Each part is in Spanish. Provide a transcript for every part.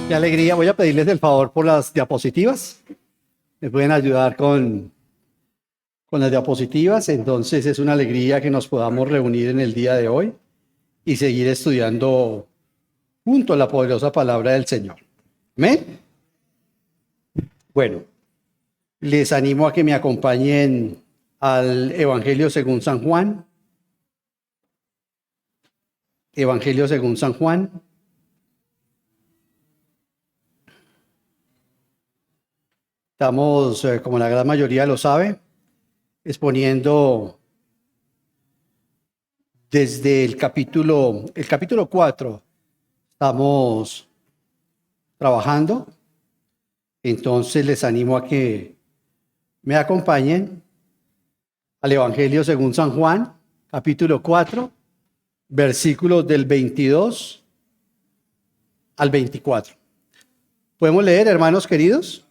Qué alegría. Voy a pedirles el favor por las diapositivas. ¿Me pueden ayudar con las diapositivas? Entonces es una alegría que nos podamos reunir en el día de hoy y seguir estudiando junto a la poderosa palabra del Señor. ¿Amén? Bueno, les animo a que me acompañen al Evangelio según San Juan. Evangelio según San Juan. Estamos, como la gran mayoría lo sabe, exponiendo desde el capítulo 4. Estamos trabajando. Entonces les animo a que me acompañen al Evangelio según San Juan, capítulo 4, versículos del 22 al 24. ¿Podemos leer, hermanos queridos?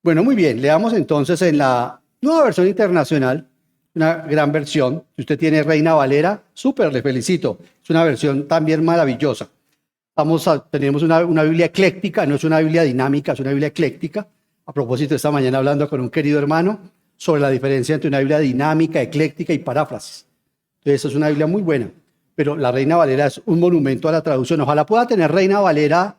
Bueno, muy bien. Leamos entonces en la nueva versión internacional, una gran versión. Si usted tiene Reina Valera, súper, le felicito. Es una versión también maravillosa. Tenemos una Biblia ecléctica, no es una Biblia dinámica, es una Biblia ecléctica. A propósito, esta mañana hablando con un querido hermano sobre la diferencia entre una Biblia dinámica, ecléctica y paráfrasis. Entonces, es una Biblia muy buena. Pero la Reina Valera es un monumento a la traducción. Ojalá pueda tener Reina Valera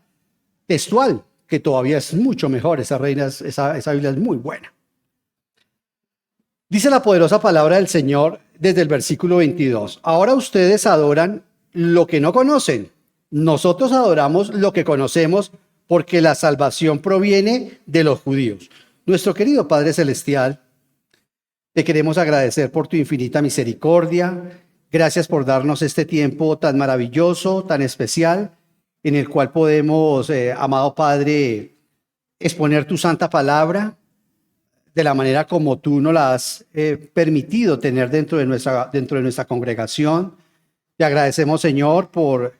textual, que todavía es mucho mejor. Esa Biblia es muy buena. Dice la poderosa palabra del Señor desde el versículo 22. Ahora ustedes adoran lo que no conocen. Nosotros adoramos lo que conocemos porque la salvación proviene de los judíos. Nuestro querido Padre Celestial, te queremos agradecer por tu infinita misericordia. Gracias por darnos este tiempo tan maravilloso, tan especial, en el cual podemos, amado Padre, exponer tu santa palabra de la manera como tú nos la has permitido tener dentro de nuestra congregación. Te agradecemos, Señor, por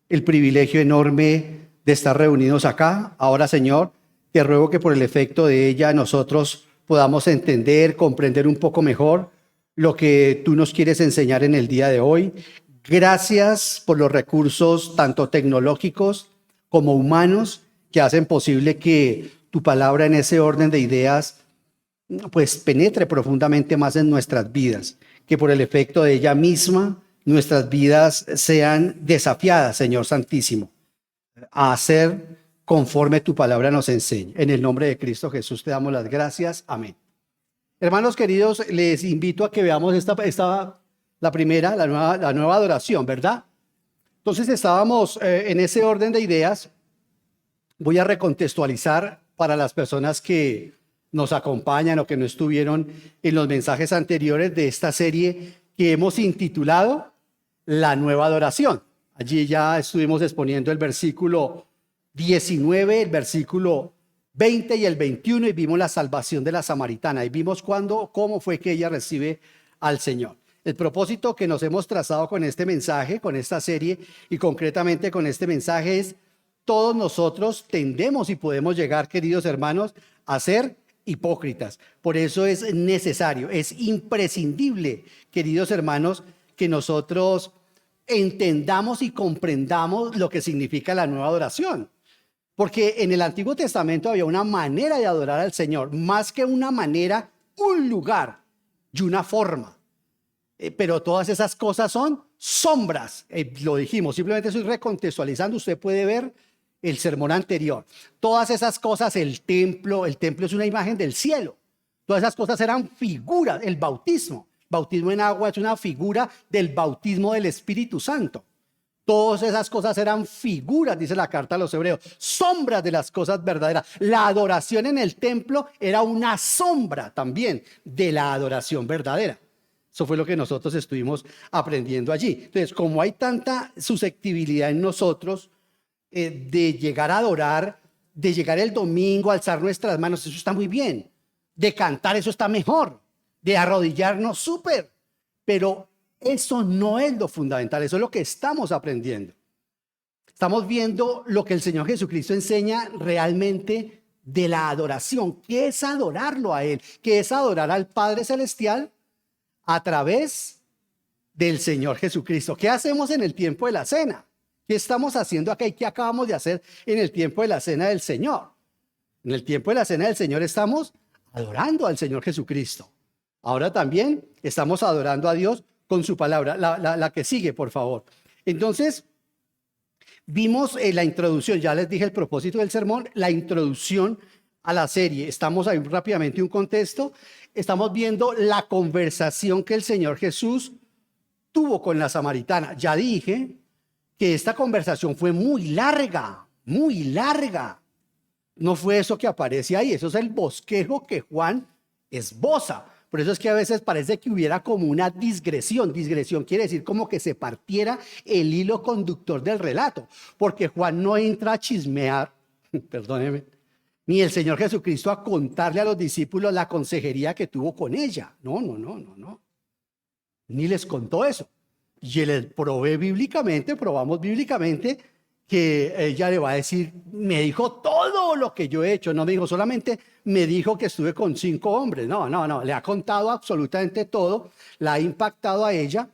el privilegio enorme de estar reunidos acá. Ahora, Señor, te ruego que por el efecto de ella nosotros podamos entender, comprender un poco mejor lo que tú nos quieres enseñar en el día de hoy. Gracias por los recursos tanto tecnológicos como humanos que hacen posible que tu palabra en ese orden de ideas pues penetre profundamente más en nuestras vidas, que por el efecto de ella misma nuestras vidas sean desafiadas, Señor Santísimo, a hacer conforme tu palabra nos enseña. En el nombre de Cristo Jesús te damos las gracias. Amén. Hermanos queridos, les invito a que veamos la nueva adoración, ¿verdad? Entonces estábamos en ese orden de ideas. Voy a recontextualizar para las personas que nos acompañan o que no estuvieron en los mensajes anteriores de esta serie que hemos intitulado La Nueva Adoración. Allí ya estuvimos exponiendo el versículo 19, el versículo 20 y el 21 y vimos la salvación de la samaritana y vimos cómo fue que ella recibe al Señor. El propósito que nos hemos trazado con este mensaje, con esta serie y concretamente con este mensaje es: todos nosotros tendemos y podemos llegar, queridos hermanos, a ser hipócritas. Por eso es necesario, es imprescindible, queridos hermanos, que nosotros entendamos y comprendamos lo que significa la nueva adoración. Porque en el Antiguo Testamento había una manera de adorar al Señor, más que una manera, un lugar y una forma. Pero todas esas cosas son sombras. Lo dijimos, simplemente estoy recontextualizando. Usted puede ver el sermón anterior. Todas esas cosas, el templo es una imagen del cielo. Todas esas cosas eran figuras. El bautismo en agua es una figura del bautismo del Espíritu Santo. Todas esas cosas eran figuras, dice la carta a los hebreos, sombras de las cosas verdaderas. La adoración en el templo era una sombra también de la adoración verdadera. Eso fue lo que nosotros estuvimos aprendiendo allí. Entonces, como hay tanta susceptibilidad en nosotros de llegar a adorar, de llegar el domingo, alzar nuestras manos, eso está muy bien. De cantar, eso está mejor. De arrodillarnos, súper. Pero eso no es lo fundamental, eso es lo que estamos aprendiendo. Estamos viendo lo que el Señor Jesucristo enseña realmente de la adoración. ¿Qué es adorarlo a Él? ¿Qué es adorar al Padre Celestial a través del Señor Jesucristo? ¿Qué hacemos en el tiempo de la cena? ¿Qué estamos haciendo acá y qué acabamos de hacer en el tiempo de la cena del Señor? En el tiempo de la cena del Señor estamos adorando al Señor Jesucristo. Ahora también estamos adorando a Dios con su palabra. La que sigue, por favor. Entonces, vimos la introducción, ya les dije el propósito del sermón, la introducción a la serie. Estamos ahí rápidamente un contexto. Estamos viendo la conversación que el Señor Jesús tuvo con la samaritana. Ya dije que esta conversación fue muy larga, muy larga. No fue eso que aparece ahí, eso es el bosquejo que Juan esboza. Por eso es que a veces parece que hubiera como una digresión. Digresión quiere decir como que se partiera el hilo conductor del relato. Porque Juan no entra a chismear, perdóneme, ni el Señor Jesucristo a contarle a los discípulos la consejería que tuvo con ella. No. Ni les contó eso. Y les probamos bíblicamente que ella le va a decir, me dijo todo lo que yo he hecho, no me dijo solamente, me dijo que estuve con 5 hombres, no, le ha contado absolutamente todo, la ha impactado a ella.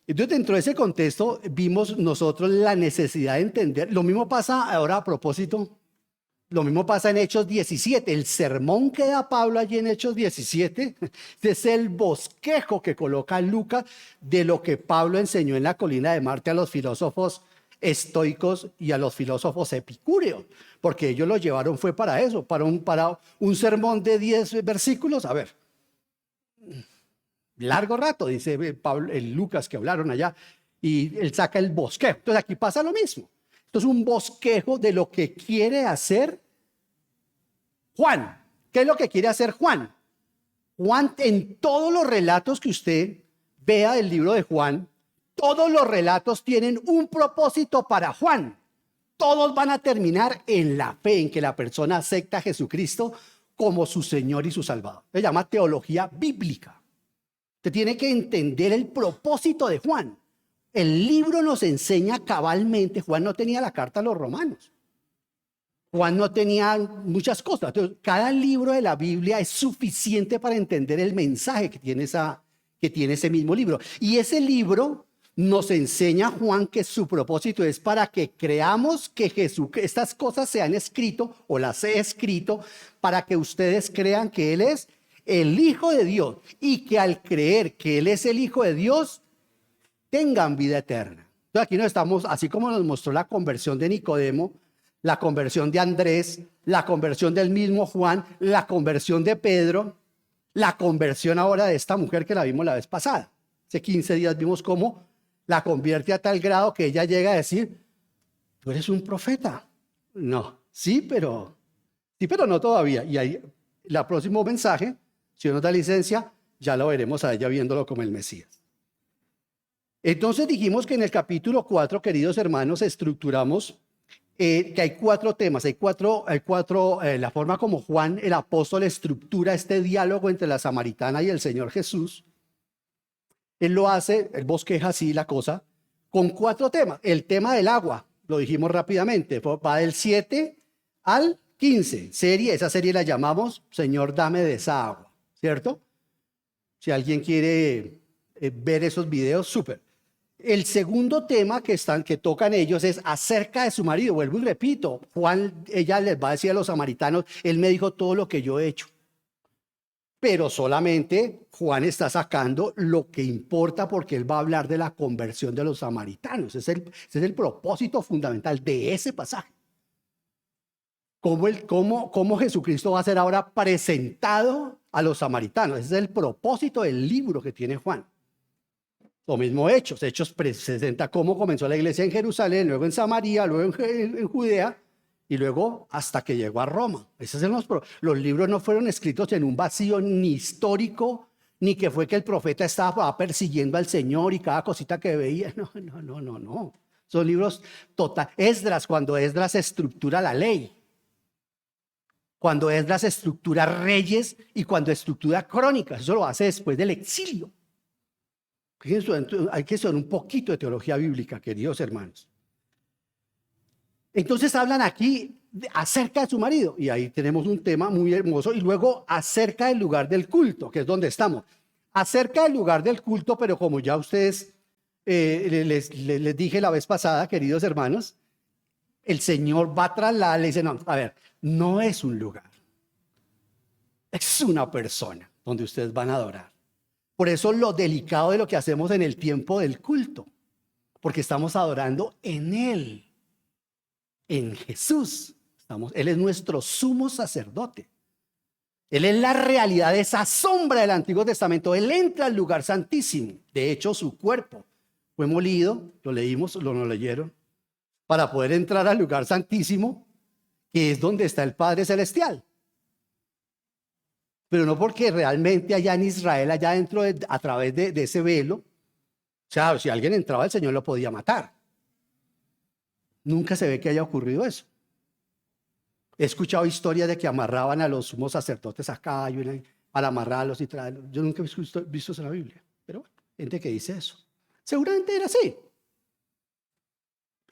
Entonces dentro de ese contexto vimos nosotros la necesidad de entender, lo mismo pasa ahora a propósito, lo mismo pasa en Hechos 17, el sermón que da Pablo allí en Hechos 17, es el bosquejo que coloca Lucas de lo que Pablo enseñó en la colina de Marte a los filósofos estoicos y a los filósofos epicúreos, porque ellos lo llevaron fue para eso, para un sermón de 10 versículos, a ver, largo rato, dice Pablo, el Lucas que hablaron allá, y él saca el bosquejo. Entonces aquí pasa lo mismo. Esto es un bosquejo de lo que quiere hacer Juan. ¿Qué es lo que quiere hacer Juan? Juan, en todos los relatos que usted vea del libro de Juan, todos los relatos tienen un propósito para Juan. Todos van a terminar en la fe, en que la persona acepta a Jesucristo como su Señor y su Salvador. Se llama teología bíblica. Usted tiene que entender el propósito de Juan. El libro nos enseña cabalmente. Juan no tenía la carta a los romanos. Juan no tenía muchas cosas. Entonces, cada libro de la Biblia es suficiente para entender el mensaje que tiene ese mismo libro. Y ese libro nos enseña Juan que su propósito es para que creamos que estas cosas se han escrito o las he escrito para que ustedes crean que Él es el Hijo de Dios y que al creer que Él es el Hijo de Dios tengan vida eterna. Entonces aquí nos estamos, así como nos mostró la conversión de Nicodemo, la conversión de Andrés, la conversión del mismo Juan, la conversión de Pedro, la conversión ahora de esta mujer que la vimos la vez pasada. Hace 15 días vimos cómo la convierte a tal grado que ella llega a decir, ¿tú eres un profeta? No, sí, pero no todavía. Y ahí, el próximo mensaje, si nos da licencia, ya lo veremos a ella viéndolo como el Mesías. Entonces dijimos que en el capítulo 4, queridos hermanos, estructuramos que hay 4 temas, hay cuatro la forma como Juan el apóstol estructura este diálogo entre la samaritana y el Señor Jesús. Él lo hace, él bosqueja así la cosa, con 4 temas. El tema del agua, lo dijimos rápidamente, va del 7 al 15. Esa serie la llamamos Señor, dame de esa agua, ¿cierto? Si alguien quiere ver esos videos, súper. El segundo tema que tocan ellos es acerca de su marido. Vuelvo y repito, ella les va a decir a los samaritanos, él me dijo todo lo que yo he hecho. Pero solamente Juan está sacando lo que importa porque él va a hablar de la conversión de los samaritanos. Ese es el propósito fundamental de ese pasaje. Cómo Jesucristo va a ser ahora presentado a los samaritanos. Ese es el propósito del libro que tiene Juan. Lo mismo Hechos presenta cómo comenzó la iglesia en Jerusalén, luego en Samaria, luego en Judea, y luego hasta que llegó a Roma. Los libros no fueron escritos en un vacío ni histórico, ni que fue que el profeta estaba persiguiendo al Señor y cada cosita que veía. No. Son libros total. Cuando Esdras estructura la ley, cuando Esdras estructura reyes y cuando estructura crónicas, eso lo hace después del exilio. Hay que estudiar un poquito de teología bíblica, queridos hermanos. Entonces hablan aquí acerca de su marido, y ahí tenemos un tema muy hermoso, y luego acerca del lugar del culto, que es donde estamos. Acerca del lugar del culto, pero como ya ustedes les dije la vez pasada, queridos hermanos, el Señor va a trasladar, le dice, no, a ver, no es un lugar, es una persona donde ustedes van a adorar. Por eso lo delicado de lo que hacemos en el tiempo del culto, porque estamos adorando en Él, en Jesús. Él es nuestro sumo sacerdote. Él es la realidad de esa sombra del Antiguo Testamento. Él entra al lugar santísimo. De hecho, su cuerpo fue molido, lo leímos, lo leyeron, para poder entrar al lugar santísimo, que es donde está el Padre Celestial. Pero no porque realmente allá en Israel, allá dentro, a través de ese velo, o sea, si alguien entraba, el Señor lo podía matar. Nunca se ve que haya ocurrido eso. He escuchado historias de que amarraban a los sumos sacerdotes acá para amarrarlos y traerlos. Yo nunca he visto eso en la Biblia. Pero bueno, gente que dice eso. Seguramente era así.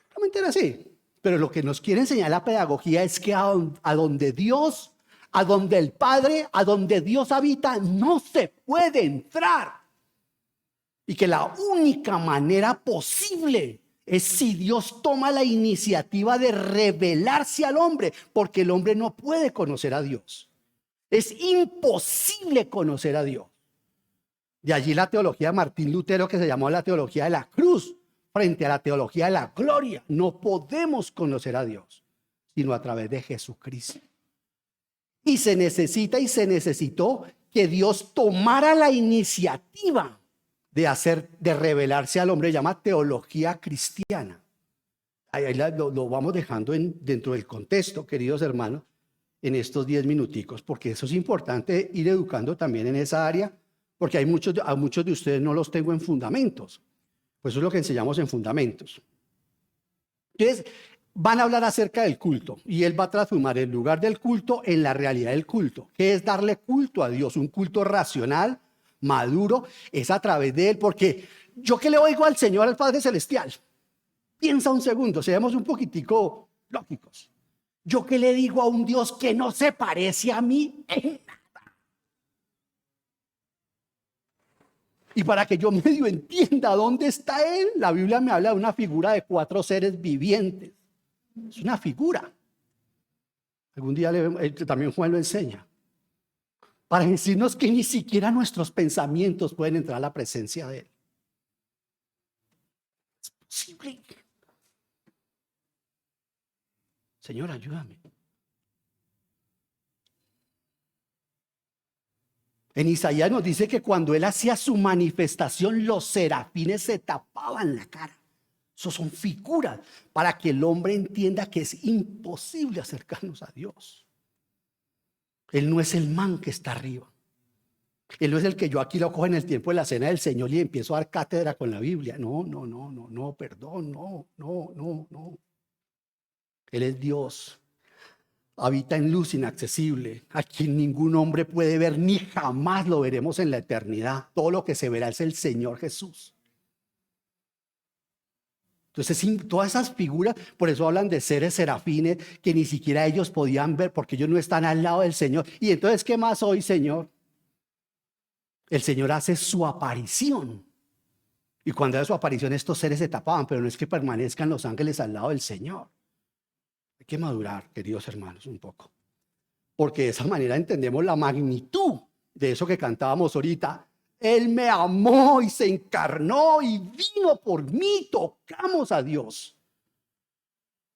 Seguramente era así. Pero lo que nos quiere enseñar la pedagogía es que a donde Dios, a donde el Padre, a donde Dios habita, no se puede entrar. Y que la única manera posible es si Dios toma la iniciativa de revelarse al hombre, porque el hombre no puede conocer a Dios. Es imposible conocer a Dios. De allí la teología de Martín Lutero, que se llamó la teología de la cruz, frente a la teología de la gloria. No podemos conocer a Dios, sino a través de Jesucristo. Y se necesita y se necesitó que Dios tomara la iniciativa de revelarse al hombre, llama teología cristiana. Ahí lo vamos dejando dentro del contexto, queridos hermanos, en estos 10 minuticos, porque eso es importante ir educando también en esa área, porque a muchos de ustedes no los tengo en fundamentos. Pues eso es lo que enseñamos en fundamentos. Entonces, van a hablar acerca del culto, y él va a transformar el lugar del culto en la realidad del culto, que es darle culto a Dios, un culto racional, maduro, es a través de él, porque yo que le oigo al Señor, al Padre Celestial, piensa un segundo, seamos un poquitico lógicos. Yo que le digo a un Dios que no se parece a mí en nada. Y para que yo medio entienda dónde está él, la Biblia me habla de una figura de 4 seres vivientes. Es una figura. Algún día también Juan lo enseña. Para decirnos que ni siquiera nuestros pensamientos pueden entrar a la presencia de Él. Es posible. Señor, ayúdame. En Isaías nos dice que cuando Él hacía su manifestación, los serafines se tapaban la cara. Eso son figuras para que el hombre entienda que es imposible acercarnos a Dios. Él no es el man que está arriba. Él no es el que yo aquí lo cojo en el tiempo de la cena del Señor y empiezo a dar cátedra con la Biblia. No, perdón, no. Él es Dios. Habita en luz inaccesible, a quien ningún hombre puede ver ni jamás lo veremos en la eternidad. Todo lo que se verá es el Señor Jesús. Entonces, todas esas figuras, por eso hablan de seres serafines que ni siquiera ellos podían ver porque ellos no están al lado del Señor. Y entonces, ¿qué más hoy, Señor? El Señor hace su aparición. Y cuando hace su aparición, estos seres se tapaban, pero no es que permanezcan los ángeles al lado del Señor. Hay que madurar, queridos hermanos, un poco. Porque de esa manera entendemos la magnitud de eso que cantábamos ahorita. Él me amó y se encarnó y vino por mí. Tocamos a Dios.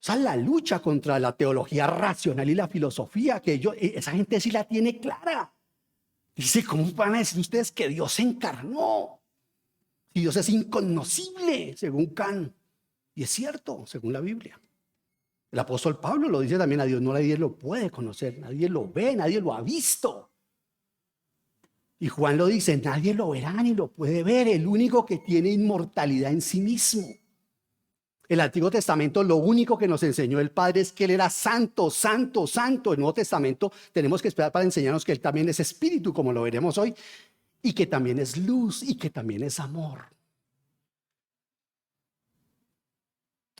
Esa es la lucha contra la teología racional y la filosofía, que esa gente sí la tiene clara. Dice, ¿cómo van a decir ustedes que Dios se encarnó? Y Dios es inconocible, según Kant. Y es cierto, según la Biblia. El apóstol Pablo lo dice también, a Dios no nadie lo puede conocer, nadie lo ve, nadie lo ha visto. Y Juan lo dice, nadie lo verá ni lo puede ver, el único que tiene inmortalidad en sí mismo. El Antiguo Testamento lo único que nos enseñó el Padre es que Él era santo, santo, santo. El Nuevo Testamento tenemos que esperar para enseñarnos que Él también es espíritu, como lo veremos hoy, y que también es luz y que también es amor.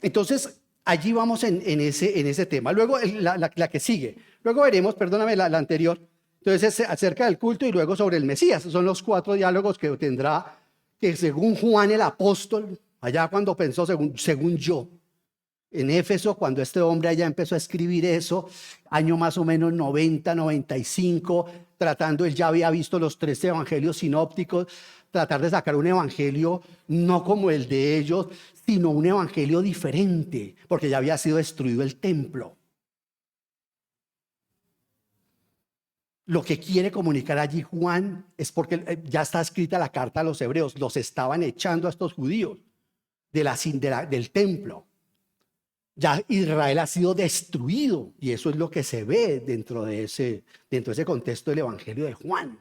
Entonces, allí vamos en ese tema. Luego la que sigue. Luego veremos, perdóname, la anterior. Entonces es acerca del culto y luego sobre el Mesías. Son los 4 diálogos que tendrá, que según Juan el apóstol, Allá cuando pensó, según yo, en Éfeso, cuando este hombre allá empezó a escribir eso, año más o menos 90, 95, tratando, él ya había visto los 13 evangelios sinópticos, tratar de sacar un evangelio no como el de ellos, sino un evangelio diferente, porque ya había sido destruido el templo. Lo que quiere comunicar allí Juan es porque ya está escrita la carta a los hebreos, los estaban echando a estos judíos del templo. Ya Israel ha sido destruido y eso es lo que se ve dentro de ese contexto del Evangelio de Juan.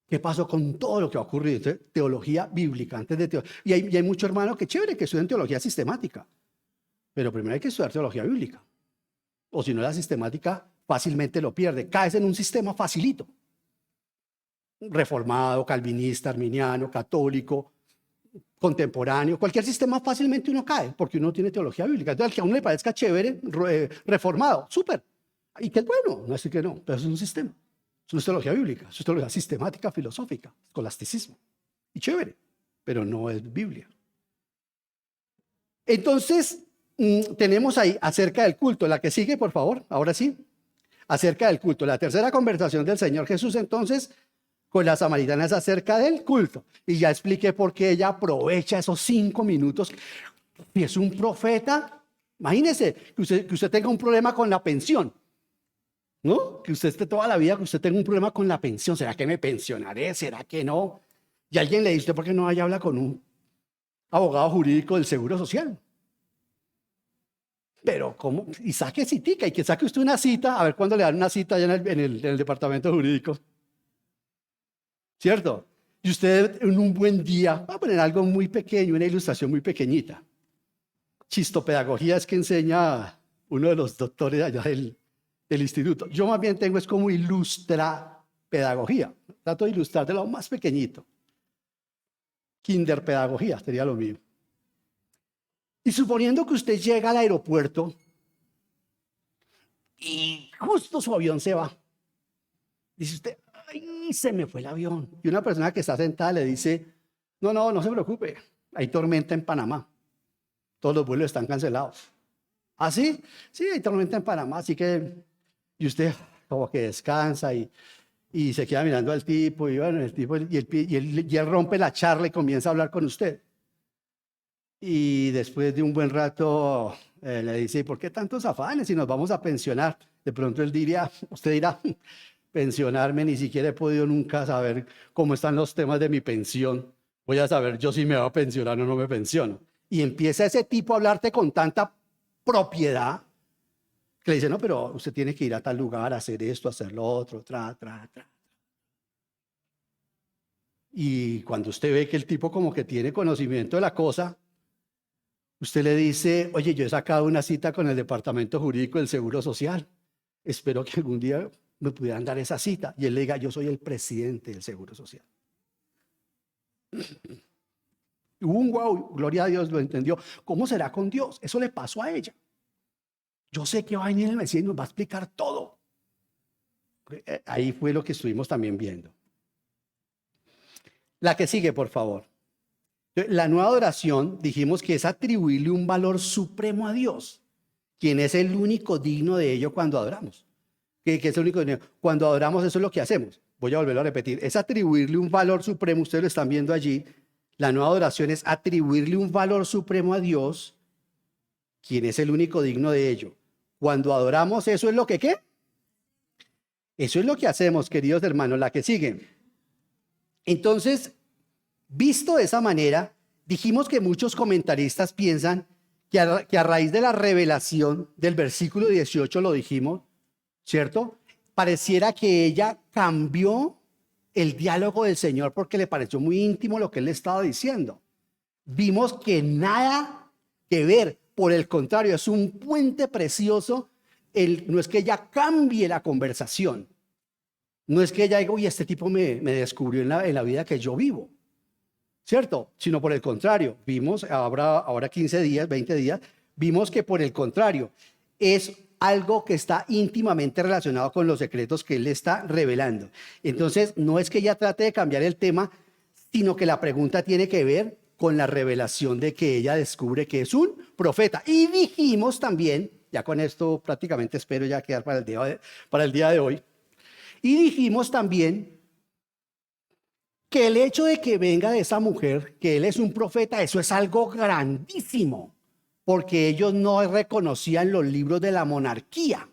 ¿Qué pasó con todo lo que ha ocurrido? Entonces, teología bíblica, antes de teología. Y hay muchos hermanos que chévere que estudian teología sistemática, pero primero hay que estudiar teología bíblica. O si no, la sistemática fácilmente lo pierde. Caes en un sistema facilito. Reformado, calvinista, arminiano, católico, contemporáneo, cualquier sistema fácilmente uno cae, porque uno tiene teología bíblica. Entonces, al que a uno le parezca chévere, reformado, súper. Y que es bueno, no es que no, pero es un sistema. Eso no es teología bíblica, eso es teología sistemática, filosófica, escolasticismo. Y chévere, pero no es Biblia. Entonces, tenemos ahí acerca del culto. La que sigue, por favor, ahora sí. Acerca del culto. La tercera conversación del Señor Jesús, entonces, con la samaritana es acerca del culto. Y ya expliqué por qué ella aprovecha esos 5 minutos. Si es un profeta, imagínese que usted tenga un problema con la pensión, ¿no? Que usted esté toda la vida, que usted tenga un problema con la pensión. ¿Será que me pensionaré? ¿Será que no? Y alguien le dice, ¿usted por qué no vaya a hablar con un abogado jurídico del Seguro Social? Pero, ¿cómo? Y saque citica, y que saque usted una cita, a ver cuándo le dan una cita allá en el departamento jurídico. ¿Cierto? Y usted en un buen día, va a poner algo muy pequeño, una ilustración muy pequeñita. Chistopedagogía es que enseña uno de los doctores allá del instituto. Yo más bien tengo es como ilustra pedagogía. Trato de ilustrar de lo más pequeñito. Kinderpedagogía sería lo mío. Y suponiendo que usted llega al aeropuerto y justo su avión se va. Dice usted, ¡ay, se me fue el avión! Y una persona que está sentada le dice, no se preocupe, hay tormenta en Panamá. Todos los vuelos están cancelados. ¿Ah, sí? Sí, hay tormenta en Panamá, así que... Y usted como que descansa y se queda mirando al tipo, y bueno, el tipo, y él rompe la charla y comienza a hablar con usted. Y después de un buen rato le dice, ¿por qué tantos afanes si nos vamos a pensionar? De pronto usted dirá, pensionarme, ni siquiera he podido nunca saber cómo están los temas de mi pensión. Voy a saber yo si me voy a pensionar o no me pensiono. Y empieza ese tipo a hablarte con tanta propiedad que le dice, no, pero usted tiene que ir a tal lugar, a hacer esto, a hacer lo otro, tra. Y cuando usted ve que el tipo como que tiene conocimiento de la cosa, usted le dice, oye, yo he sacado una cita con el departamento jurídico del Seguro Social. Espero que algún día me pudieran dar esa cita. Y él le diga, yo soy el presidente del Seguro Social. Wow, gloria a Dios, lo entendió. ¿Cómo será con Dios? Eso le pasó a ella. Yo sé que va a venir el Mesías y nos va a explicar todo. Ahí fue lo que estuvimos también viendo. La que sigue, por favor. La nueva adoración, dijimos que es atribuirle un valor supremo a Dios, quien es el único digno de ello cuando adoramos. ¿Qué es el único digno? Cuando adoramos, eso es lo que hacemos. Voy a volverlo a repetir. Es atribuirle un valor supremo, ustedes lo están viendo allí. La nueva adoración es atribuirle un valor supremo a Dios, quien es el único digno de ello. Cuando adoramos, ¿eso es lo que qué? Eso es lo que hacemos, queridos hermanos, la que sigue. Entonces, visto de esa manera, dijimos que muchos comentaristas piensan que a raíz de la revelación del versículo 18, lo dijimos, ¿cierto? Pareciera que ella cambió el diálogo del Señor porque le pareció muy íntimo lo que él le estaba diciendo. Vimos que nada que ver, por el contrario, es un puente precioso. No es que ella cambie la conversación, no es que ella diga, uy, este tipo me descubrió en la vida que yo vivo, ¿cierto? Sino por el contrario, vimos ahora 15 días, 20 días, vimos que por el contrario, es algo que está íntimamente relacionado con los secretos que él le está revelando. Entonces, no es que ella trate de cambiar el tema, sino que la pregunta tiene que ver con la revelación de que ella descubre que es un profeta. Y dijimos también, ya con esto prácticamente espero ya quedar para el día de hoy, y dijimos también que el hecho de que venga de esa mujer, que él es un profeta, eso es algo grandísimo, porque ellos no reconocían los libros de la monarquía,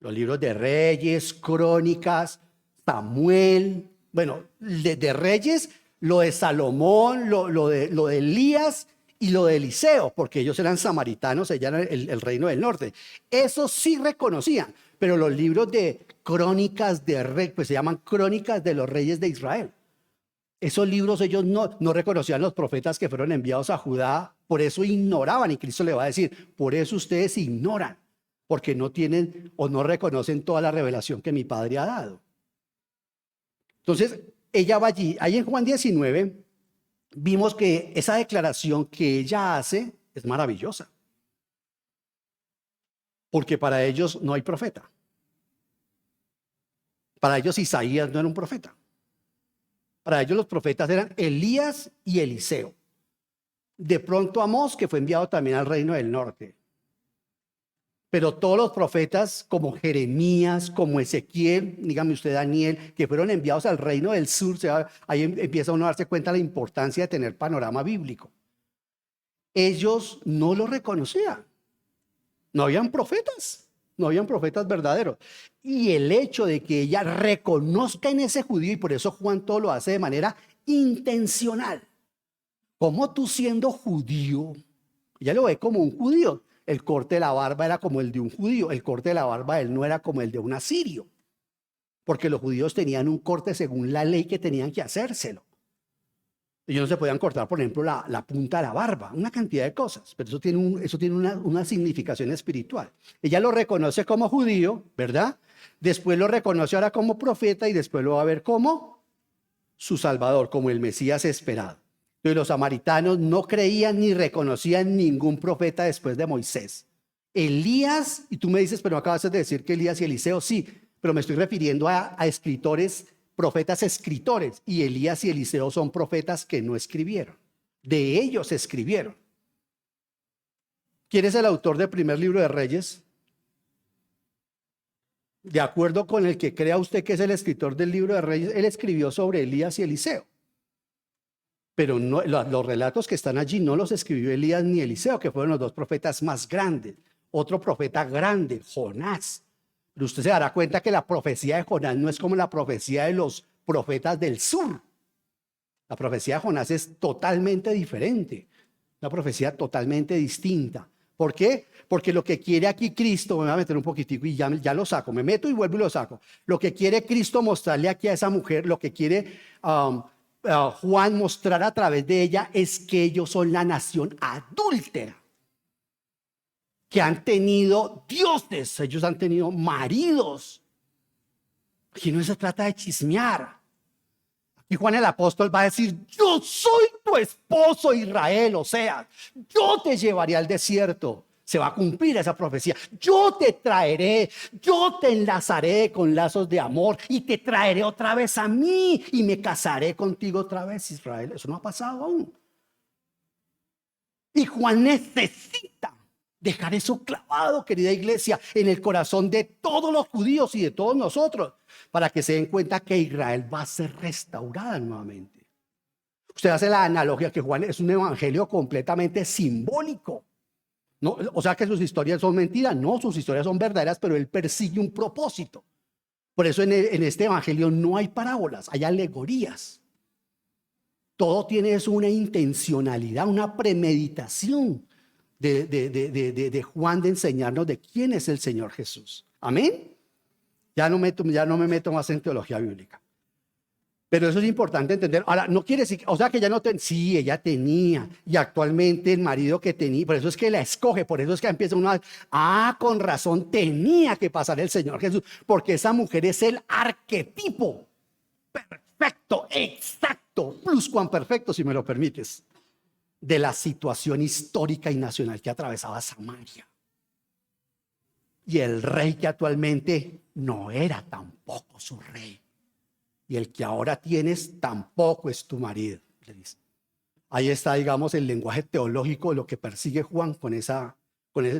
los libros de Reyes, Crónicas, Samuel, bueno, de Reyes, lo de Salomón, lo de Elías y lo de Eliseo, porque ellos eran samaritanos, ella era el reino del norte. Eso sí reconocían, pero los libros de Crónicas de Reyes, pues se llaman Crónicas de los Reyes de Israel. Esos libros ellos no reconocían los profetas que fueron enviados a Judá, por eso ignoraban, y Cristo le va a decir, por eso ustedes ignoran, porque no tienen o no reconocen toda la revelación que mi Padre ha dado. Entonces, ella va allí, ahí en Juan 19, vimos que esa declaración que ella hace es maravillosa, porque para ellos no hay profeta. Para ellos Isaías no era un profeta. Para ellos los profetas eran Elías y Eliseo. De pronto Amós, que fue enviado también al reino del norte. Pero todos los profetas como Jeremías, como Ezequiel, dígame usted Daniel, que fueron enviados al reino del sur, ahí empieza uno a darse cuenta de la importancia de tener panorama bíblico. Ellos no lo reconocían. No habían profetas, no habían profetas verdaderos. Y el hecho de que ella reconozca en ese judío, y por eso Juan todo lo hace de manera intencional. Como tú siendo judío, ella lo ve como un judío. El corte de la barba era como el de un judío, el corte de la barba de él no era como el de un asirio, porque los judíos tenían un corte según la ley que tenían que hacérselo. Ellos no se podían cortar, por ejemplo, la punta de la barba, una cantidad de cosas, pero eso tiene una significación espiritual. Ella lo reconoce como judío, ¿verdad? Después lo reconoce ahora como profeta y después lo va a ver como su Salvador, como el Mesías esperado. Entonces los samaritanos no creían ni reconocían ningún profeta después de Moisés. Elías, y tú me dices, pero acabas de decir que Elías y Eliseo, sí, pero me estoy refiriendo a escritores, profetas escritores, y Elías y Eliseo son profetas que no escribieron. De ellos escribieron. ¿Quién es el autor del primer libro de Reyes? De acuerdo con el que crea usted que es el escritor del libro de Reyes, él escribió sobre Elías y Eliseo. Pero no, los relatos que están allí no los escribió Elías ni Eliseo, que fueron los dos profetas más grandes. Otro profeta grande, Jonás. Pero usted se dará cuenta que la profecía de Jonás no es como la profecía de los profetas del sur. La profecía de Jonás es totalmente diferente. Una profecía totalmente distinta. ¿Por qué? Porque lo que quiere aquí Cristo, me voy a meter un poquitico y ya lo saco, me meto y vuelvo y lo saco. Lo que quiere Cristo mostrarle aquí a esa mujer, lo que quiere Juan mostrar a través de ella es que ellos son la nación adúltera, que han tenido dioses, ellos han tenido maridos. Aquí no se trata de chismear. Y Juan el apóstol va a decir, yo soy tu esposo Israel, o sea, yo te llevaré al desierto. Se va a cumplir esa profecía. Yo te traeré, yo te enlazaré con lazos de amor y te traeré otra vez a mí y me casaré contigo otra vez, Israel. Eso no ha pasado aún. Y Juan necesita dejar eso clavado, querida iglesia, en el corazón de todos los judíos y de todos nosotros, para que se den cuenta que Israel va a ser restaurada nuevamente. Usted hace la analogía que Juan es un evangelio completamente simbólico. No, o sea que sus historias son mentiras. No, sus historias son verdaderas, pero él persigue un propósito. Por eso en este evangelio no hay parábolas, hay alegorías. Todo tiene una intencionalidad, una premeditación de Juan de enseñarnos de quién es el Señor Jesús. Amén. Ya no me meto más en teología bíblica. Pero eso es importante entender. Ahora, no quiere decir, o sea que ya no tenía, sí, ella tenía, y actualmente el marido que tenía, por eso es que la escoge, por eso es que empieza uno con razón, tenía que pasar el Señor Jesús, porque esa mujer es el arquetipo perfecto, exacto, pluscuamperfecto, si me lo permites, de la situación histórica y nacional que atravesaba Samaria. Y el rey que actualmente no era tampoco su rey. Y el que ahora tienes tampoco es tu marido, le dice. Ahí está, digamos, el lenguaje teológico de lo que persigue Juan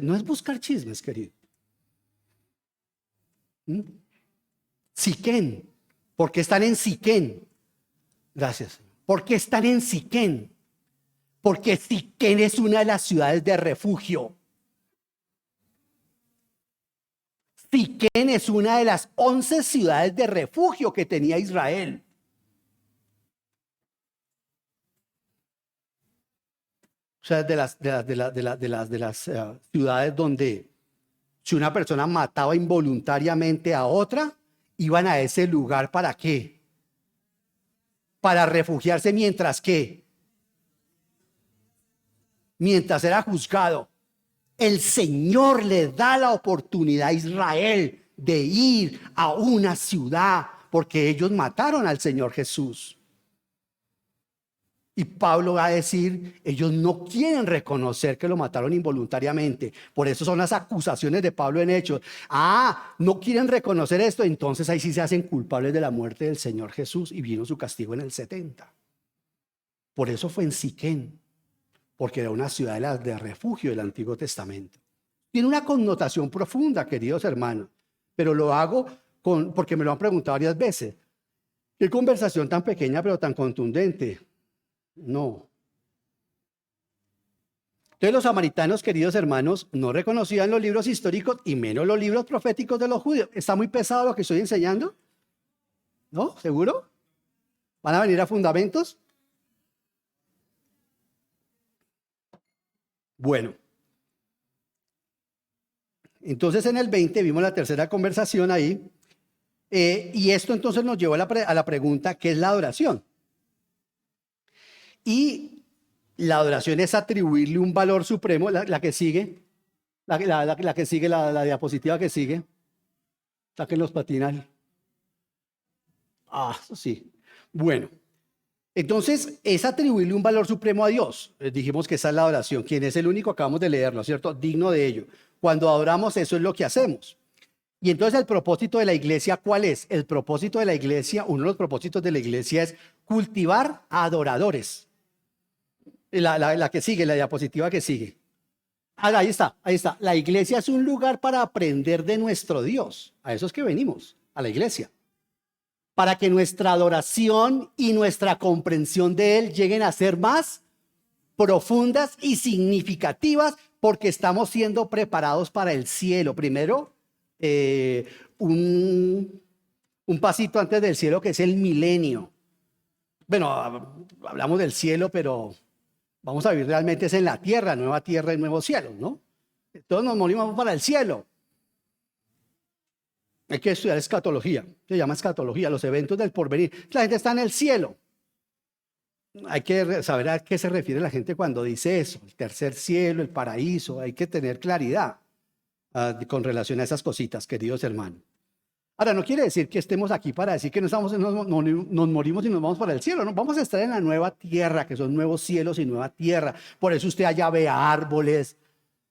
no es buscar chismes, querido. ¿Mm? Siquén. ¿Por qué están en Siquén? Gracias. ¿Por qué están en Siquén? Porque Siquén es una de las ciudades de refugio. Siquén es una de las 11 ciudades de refugio que tenía Israel. O sea, de las ciudades donde si una persona mataba involuntariamente a otra, iban a ese lugar ¿para qué? Para refugiarse mientras era juzgado. El Señor le da la oportunidad a Israel de ir a una ciudad porque ellos mataron al Señor Jesús. Y Pablo va a decir, ellos no quieren reconocer que lo mataron involuntariamente. Por eso son las acusaciones de Pablo en Hechos. No quieren reconocer esto, entonces ahí sí se hacen culpables de la muerte del Señor Jesús y vino su castigo en el 70. Por eso fue en Siquén, porque era una ciudad de refugio del Antiguo Testamento. Tiene una connotación profunda, queridos hermanos, pero lo hago porque me lo han preguntado varias veces. Qué conversación tan pequeña pero tan contundente. No. Entonces los samaritanos, queridos hermanos, no reconocían los libros históricos y menos los libros proféticos de los judíos. ¿Está muy pesado lo que estoy enseñando? ¿No? ¿Seguro? ¿Van a venir a fundamentos? Bueno. Entonces en el 20 vimos la tercera conversación ahí. Y esto entonces nos llevó a la pregunta, ¿qué es la adoración? Y la adoración es atribuirle un valor supremo, la que sigue, la que sigue, la diapositiva que sigue. Saquen los patinales. Eso sí. Bueno, entonces es atribuirle un valor supremo a Dios. Dijimos que esa es la adoración. Quien es el único, acabamos de leerlo, ¿cierto? Digno de ello. Cuando adoramos, eso es lo que hacemos. Y entonces el propósito de la iglesia, ¿cuál es? El propósito de la iglesia, uno de los propósitos de la iglesia es cultivar a adoradores. La que sigue, la diapositiva que sigue. Ahí está, ahí está. La iglesia es un lugar para aprender de nuestro Dios. A eso es que venimos, a la iglesia. Para que nuestra adoración y nuestra comprensión de Él lleguen a ser más profundas y significativas porque estamos siendo preparados para el cielo. Primero, un pasito antes del cielo que es el milenio. Bueno, hablamos del cielo, pero vamos a vivir realmente es en la tierra, nueva tierra y nuevo cielo, ¿no? Todos nos morimos para el cielo. Hay que estudiar escatología, se llama escatología, los eventos del porvenir. La gente está en el cielo. Hay que saber a qué se refiere la gente cuando dice eso, el tercer cielo, el paraíso, hay que tener claridad con relación a esas cositas, queridos hermanos. Ahora, no quiere decir que estemos aquí para decir que nos morimos y nos vamos para el cielo, no, vamos a estar en la nueva tierra, que son nuevos cielos y nueva tierra. Por eso usted allá ve árboles,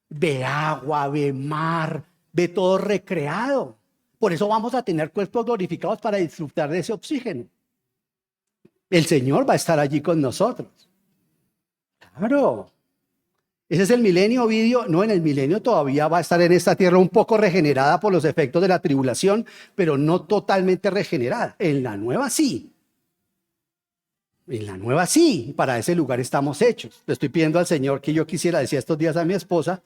ve agua, ve mar, ve todo recreado. Por eso vamos a tener cuerpos glorificados para disfrutar de ese oxígeno. El Señor va a estar allí con nosotros. Claro. Ese es el milenio, Ovidio. No, en el milenio todavía va a estar en esta tierra un poco regenerada por los efectos de la tribulación, pero no totalmente regenerada. En la nueva sí. En la nueva sí. Para ese lugar estamos hechos. Le estoy pidiendo al Señor que yo quisiera, decía estos días a mi esposa,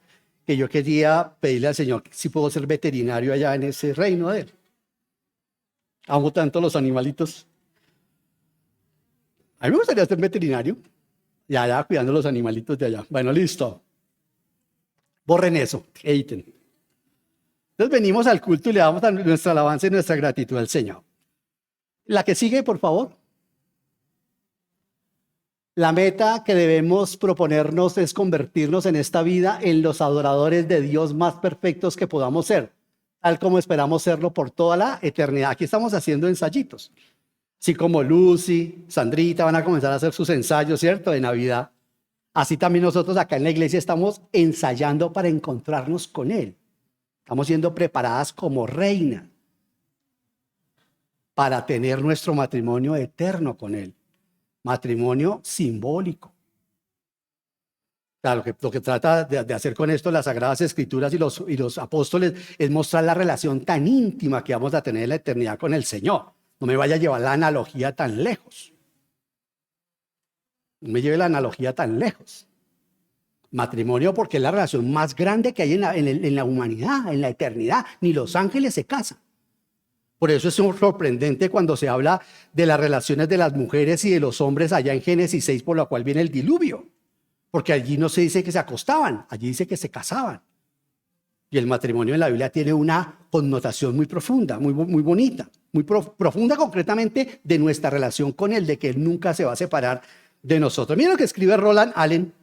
que yo quería pedirle al Señor si puedo ser veterinario allá en ese reino de Él. Amo tanto los animalitos. A mí me gustaría ser veterinario. Y allá cuidando los animalitos de allá. Bueno, listo. Borren eso, editen. Entonces venimos al culto y le damos nuestra alabanza y nuestra gratitud al Señor. La que sigue, por favor. La meta que debemos proponernos es convertirnos en esta vida en los adoradores de Dios más perfectos que podamos ser, tal como esperamos serlo por toda la eternidad. Aquí estamos haciendo ensayitos. Así como Lucy, Sandrita van a comenzar a hacer sus ensayos, ¿cierto? De Navidad. Así también nosotros acá en la iglesia estamos ensayando para encontrarnos con Él. Estamos siendo preparadas como reina para tener nuestro matrimonio eterno con Él. Matrimonio simbólico. Claro, lo que trata de hacer con esto las Sagradas Escrituras y los apóstoles es mostrar la relación tan íntima que vamos a tener en la eternidad con el Señor. No me vaya a llevar la analogía tan lejos. No me lleve la analogía tan lejos. Matrimonio porque es la relación más grande que hay en la humanidad, en la eternidad. Ni los ángeles se casan. Por eso es sorprendente cuando se habla de las relaciones de las mujeres y de los hombres allá en Génesis 6, por lo cual viene el diluvio. Porque allí no se dice que se acostaban, allí dice que se casaban. Y el matrimonio en la Biblia tiene una connotación muy profunda, muy bonita, muy profunda concretamente de nuestra relación con Él, de que Él nunca se va a separar de nosotros. Mira lo que escribe Roland Allen.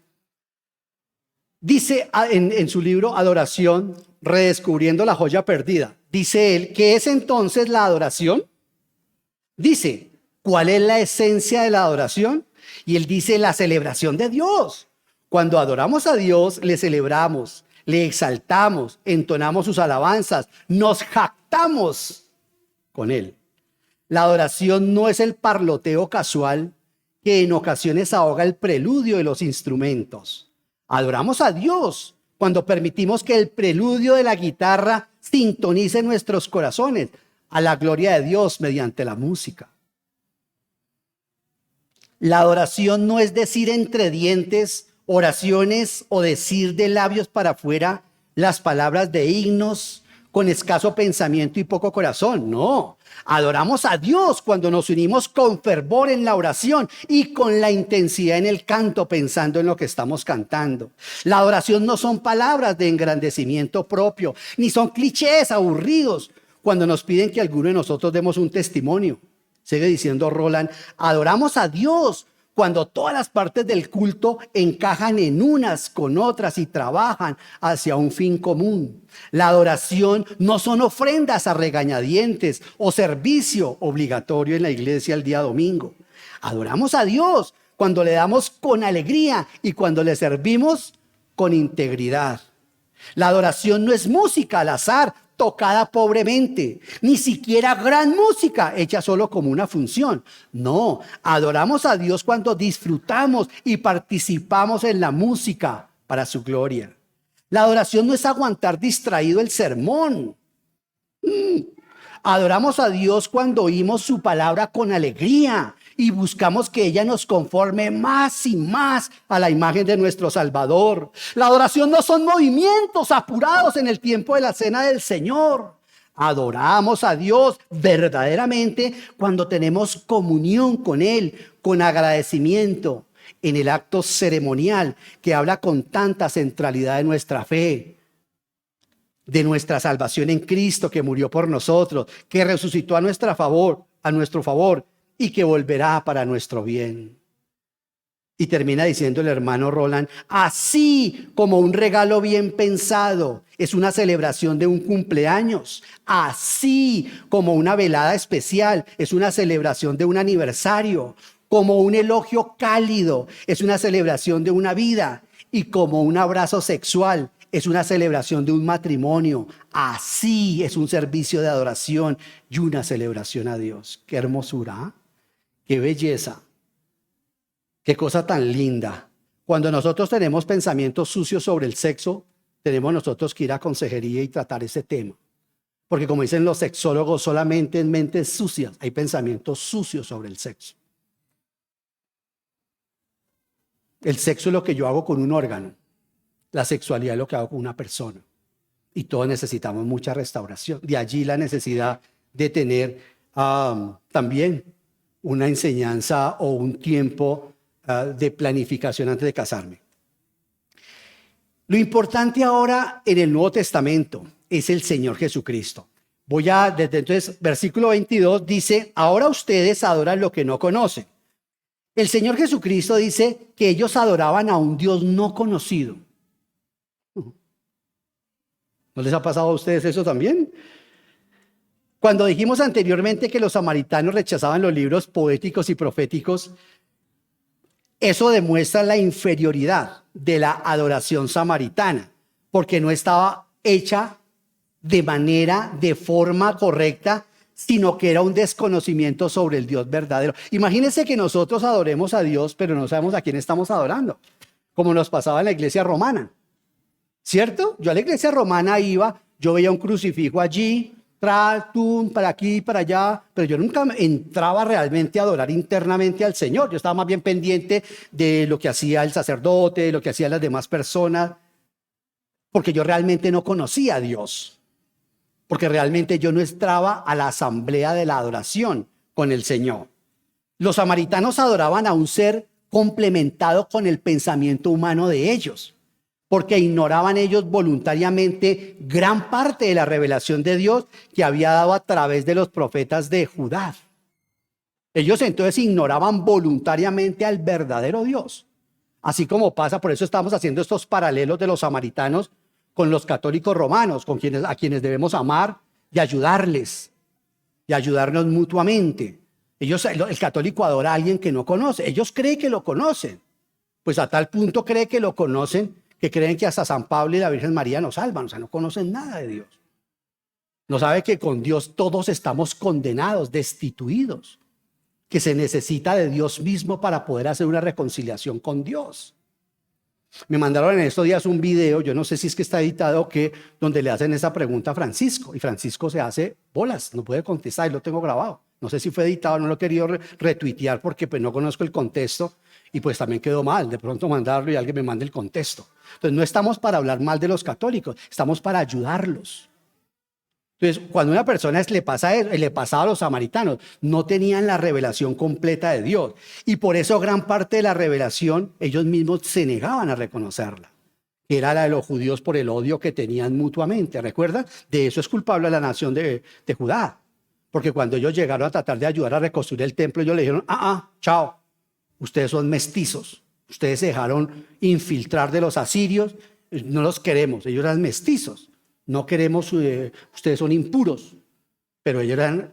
Dice en su libro Adoración, redescubriendo la joya perdida. Dice él, ¿qué es entonces la adoración? Dice, ¿cuál es la esencia de la adoración? Y él dice, la celebración de Dios. Cuando adoramos a Dios, le celebramos, le exaltamos, entonamos sus alabanzas, nos jactamos con Él. La adoración no es el parloteo casual que en ocasiones ahoga el preludio de los instrumentos. Adoramos a Dios cuando permitimos que el preludio de la guitarra sintonice nuestros corazones a la gloria de Dios mediante la música. La adoración no es decir entre dientes oraciones o decir de labios para afuera las palabras de himnos con escaso pensamiento y poco corazón. No, adoramos a Dios cuando nos unimos con fervor en la oración y con la intensidad en el canto pensando en lo que estamos cantando. La adoración no son palabras de engrandecimiento propio, ni son clichés aburridos cuando nos piden que alguno de nosotros demos un testimonio. Sigue diciendo Roland, adoramos a Dios cuando todas las partes del culto encajan en unas con otras y trabajan hacia un fin común. La adoración no son ofrendas a regañadientes o servicio obligatorio en la iglesia el día domingo. Adoramos a Dios cuando le damos con alegría y cuando le servimos con integridad. La adoración no es música al azar, tocada pobremente, ni siquiera gran música hecha solo como una función. No, adoramos a Dios cuando disfrutamos y participamos en la música para su gloria. La adoración no es aguantar distraído el sermón. Adoramos a Dios cuando oímos su palabra con alegría y buscamos que ella nos conforme más y más a la imagen de nuestro Salvador. La adoración no son movimientos apurados en el tiempo de la cena del Señor. Adoramos a Dios verdaderamente cuando tenemos comunión con Él, con agradecimiento, en el acto ceremonial que habla con tanta centralidad de nuestra fe, de nuestra salvación en Cristo que murió por nosotros, que resucitó a nuestro favor y que volverá para nuestro bien. Y termina diciendo el hermano Roland, así como un regalo bien pensado es una celebración de un cumpleaños, así como una velada especial es una celebración de un aniversario, como un elogio cálido es una celebración de una vida y como un abrazo sexual es una celebración de un matrimonio. Así es un servicio de adoración y una celebración a Dios. Qué hermosura, qué belleza, qué cosa tan linda. Cuando nosotros tenemos pensamientos sucios sobre el sexo, tenemos nosotros que ir a consejería y tratar ese tema. Porque como dicen los sexólogos, solamente en mentes sucias hay pensamientos sucios sobre el sexo. El sexo es lo que yo hago con un órgano. La sexualidad es lo que hago con una persona. Y todos necesitamos mucha restauración. De allí la necesidad de tener también una enseñanza o un tiempo de planificación antes de casarme. Lo importante ahora en el Nuevo Testamento es el Señor Jesucristo. Desde entonces, versículo 22 dice, ahora ustedes adoran lo que no conocen. El Señor Jesucristo dice que ellos adoraban a un Dios no conocido. ¿No les ha pasado a ustedes eso también? Cuando dijimos anteriormente que los samaritanos rechazaban los libros poéticos y proféticos, eso demuestra la inferioridad de la adoración samaritana, porque no estaba hecha de forma correcta, sino que era un desconocimiento sobre el Dios verdadero. Imagínense que nosotros adoremos a Dios, pero no sabemos a quién estamos adorando. como nos pasaba en la iglesia romana, ¿cierto? Yo a la iglesia romana iba, yo veía un crucifijo allí, para aquí, para allá, pero yo nunca entraba realmente a adorar internamente al Señor. Yo estaba más bien pendiente de lo que hacía el sacerdote, de lo que hacían las demás personas, porque yo realmente no conocía a Dios, porque realmente yo no entraba a la asamblea de la adoración con el Señor. Los samaritanos adoraban a un ser complementado con el pensamiento humano de ellos, porque ignoraban ellos voluntariamente gran parte de la revelación de Dios que había dado a través de los profetas de Judá. Ellos entonces ignoraban voluntariamente al verdadero Dios. Así como pasa, por eso estamos haciendo estos paralelos de los samaritanos con los católicos romanos, a quienes debemos amar y ayudarles, y ayudarnos mutuamente. El católico adora a alguien que no conoce. Ellos creen que lo conocen. Pues a tal punto creen que lo conocen que creen que hasta San Pablo y la Virgen María nos salvan. O sea, no conocen nada de Dios. No sabe que con Dios todos estamos condenados, destituidos. Que se necesita de Dios mismo para poder hacer una reconciliación con Dios. Me mandaron en estos días un video, yo no sé si es que está editado o qué, donde le hacen esa pregunta a Francisco. Y Francisco se hace bolas, no puede contestar y lo tengo grabado. No sé si fue editado, no lo he querido retuitear porque pues no conozco el contexto y pues también quedó mal de pronto mandarlo y alguien me mande el contexto. Entonces no estamos para hablar mal de los católicos, estamos para ayudarlos. Entonces cuando a una persona le pasa eso, le pasaba a los samaritanos, no tenían la revelación completa de Dios y por eso gran parte de la revelación ellos mismos se negaban a reconocerla, que era la de los judíos por el odio que tenían mutuamente. ¿Recuerdan? De eso es culpable la nación de Judá. Porque cuando ellos llegaron a tratar de ayudar a reconstruir el templo, ellos le dijeron, chao, ustedes son mestizos, ustedes se dejaron infiltrar de los asirios, no los queremos, ellos eran mestizos, no queremos, ustedes son impuros, pero ellos eran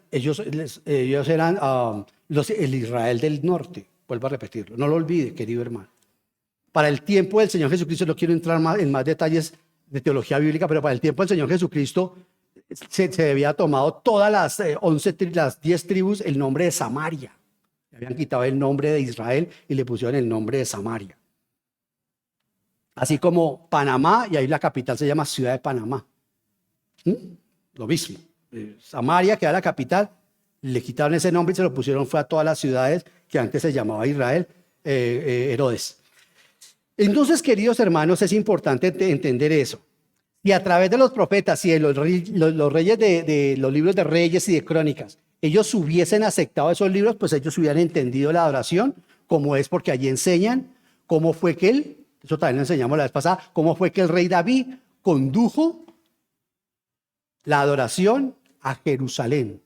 el Israel del norte, vuelvo a repetirlo, no lo olvide, querido hermano. Para el tiempo del Señor Jesucristo, no quiero entrar en más detalles de teología bíblica, pero para el tiempo del Señor Jesucristo, se había tomado todas las 10 tribus el nombre de Samaria. Le habían quitado el nombre de Israel y le pusieron el nombre de Samaria. Así como Panamá, y ahí la capital se llama Ciudad de Panamá. Lo mismo. Samaria, que era la capital, le quitaron ese nombre y se lo pusieron fue a todas las ciudades que antes se llamaba Israel, Herodes. Entonces, queridos hermanos, es importante entender eso. Y a través de los profetas y de los reyes de los libros de Reyes y de Crónicas, ellos hubiesen aceptado esos libros, pues ellos hubieran entendido la adoración, como es, porque allí enseñan cómo fue que eso también lo enseñamos la vez pasada, cómo fue que el rey David condujo la adoración a Jerusalén